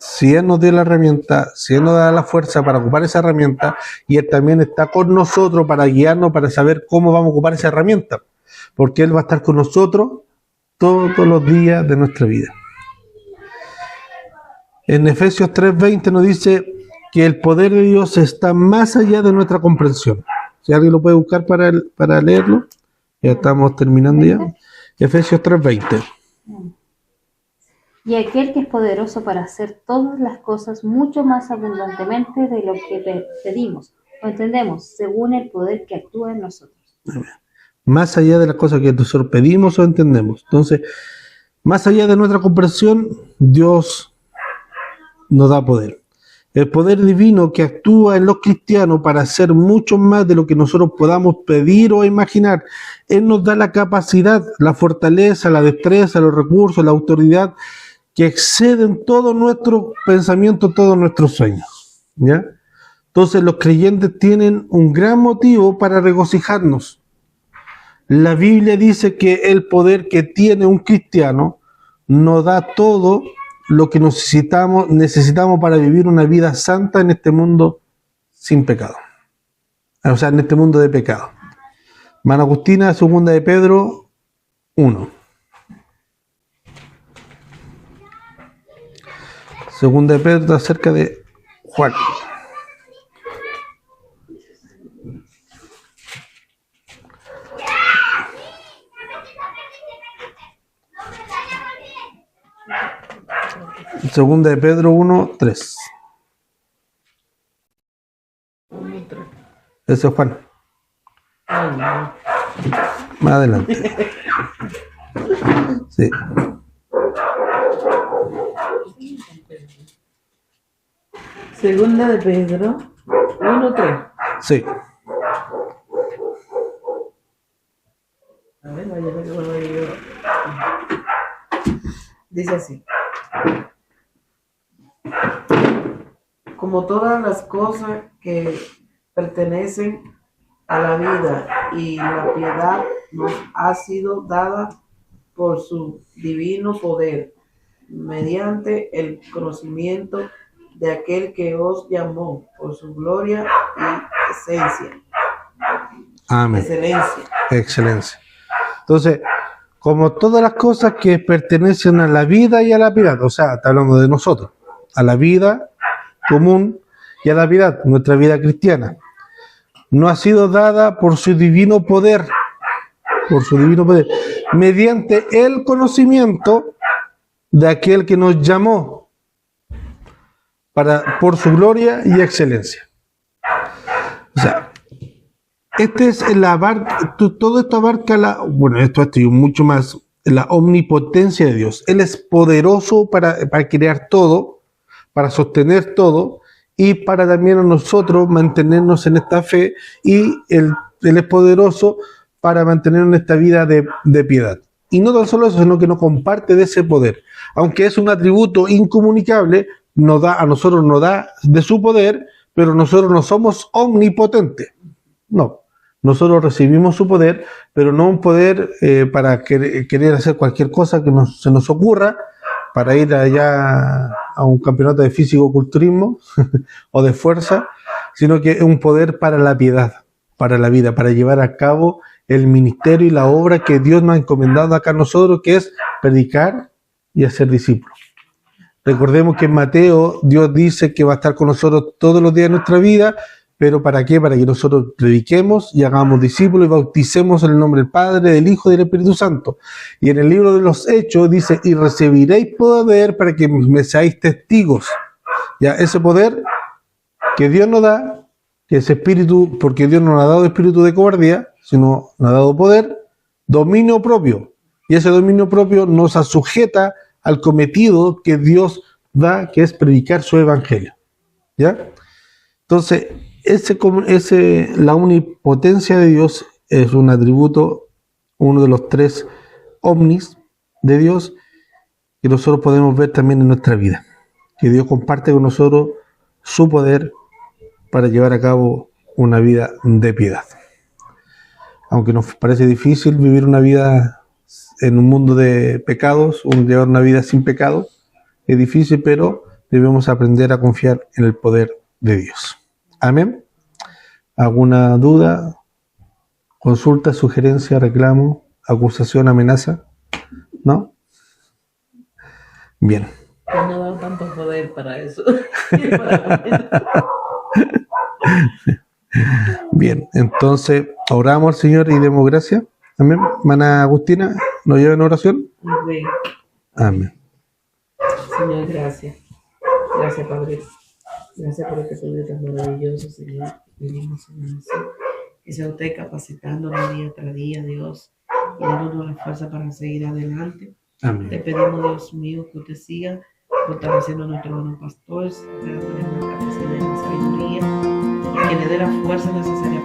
Si Él nos dio la herramienta, si Él nos da la fuerza para ocupar esa herramienta, y Él también está con nosotros para guiarnos, para saber cómo vamos a ocupar esa herramienta, porque Él va a estar con nosotros todos los días de nuestra vida. En Efesios 3:20 nos dice que el poder de Dios está más allá de nuestra comprensión. Si alguien lo puede buscar para leerlo, ya estamos terminando ya. Efesios 3:20. Y aquel que es poderoso para hacer todas las cosas mucho más abundantemente de lo que pedimos o entendemos, según el poder que actúa en nosotros. Más allá de las cosas que nosotros pedimos o entendemos. Entonces, más allá de nuestra comprensión, Dios nos da poder. El poder divino que actúa en los cristianos para hacer mucho más de lo que nosotros podamos pedir o imaginar. Él nos da la capacidad, la fortaleza, la destreza, los recursos, la autoridad que exceden todo nuestro pensamiento, todos nuestros sueños. ¿Ya? Entonces los creyentes tienen un gran motivo para regocijarnos. La Biblia dice que el poder que tiene un cristiano nos da todo lo que necesitamos para vivir una vida santa en este mundo sin pecado. O sea, en este mundo de pecado. Hermana Agustina, segunda de Pedro 1. Segunda de Pedro acerca de Juan. Segunda de Pedro 1:3. Ese es Juan. Más adelante. Sí. Segunda de Pedro 1:3. Sí. A ver, vaya, que bueno, dice así. Como todas las cosas que pertenecen a la vida y la piedad nos ha sido dada por su divino poder, mediante el conocimiento de aquel que os llamó por su gloria y esencia. Amén. Excelencia. Excelencia. Entonces, como todas las cosas que pertenecen a la vida y a la piedad, o sea, está hablando de nosotros, a la vida común y a la piedad, nuestra vida cristiana, no ha sido dada por su divino poder, mediante el conocimiento de aquel que nos llamó por su gloria y excelencia. O sea, todo esto abarca esto y mucho más, la omnipotencia de Dios. Él es poderoso para crear todo, para sostener todo, y para también a nosotros mantenernos en esta fe, y Él es poderoso para mantenernos en esta vida de piedad. Y no tan solo eso, sino que nos comparte de ese poder. Aunque es un atributo incomunicable, a nosotros nos da de su poder, pero nosotros no somos omnipotentes. No, nosotros recibimos su poder, pero no un poder para querer hacer cualquier cosa que se nos ocurra, para ir allá a un campeonato de físico-culturismo o de fuerza, sino que es un poder para la piedad, para la vida, para llevar a cabo el ministerio y la obra que Dios nos ha encomendado acá a nosotros, que es predicar y hacer discípulos. Recordemos que en Mateo Dios dice que va a estar con nosotros todos los días de nuestra vida, pero ¿para qué? Para que nosotros prediquemos y hagamos discípulos y bauticemos en el nombre del Padre, del Hijo y del Espíritu Santo. Y en el libro de los Hechos dice, y recibiréis poder para que me seáis testigos. Ya, ese poder que Dios nos da, que ese espíritu, porque Dios no nos ha dado espíritu de cobardía, sino nos ha dado poder, dominio propio. Y ese dominio propio nos sujeta al cometido que Dios da, que es predicar su evangelio. ¿Ya? Entonces, la omnipotencia de Dios es un atributo, uno de los tres omnis de Dios, que nosotros podemos ver también en nuestra vida. Que Dios comparte con nosotros su poder para llevar a cabo una vida de piedad. Aunque nos parece difícil vivir una vida en un mundo de pecados, llevar una vida sin pecado, es difícil, pero debemos aprender a confiar en el poder de Dios. Amén. ¿Alguna duda, consulta, sugerencia, reclamo, acusación, amenaza? ¿No? Bien. No ha dado tanto poder para eso. Bien, entonces oramos al Señor y demos gracias. Amén. Hermana Agustina, ¿nos lleva en oración? Sí. Amén. Señor, gracias. Gracias, Padre. Gracias por este estudio tan maravilloso, Señor. Pedimos, Señor, que sea usted capacitándonos día tras día, Dios, y dándonos la fuerza para seguir adelante. Amén. Te pedimos, Dios mío, que usted siga fortaleciendo a nuestro hermano pastor, dándole una capacidad y una sabiduría, y que le dé la fuerza necesaria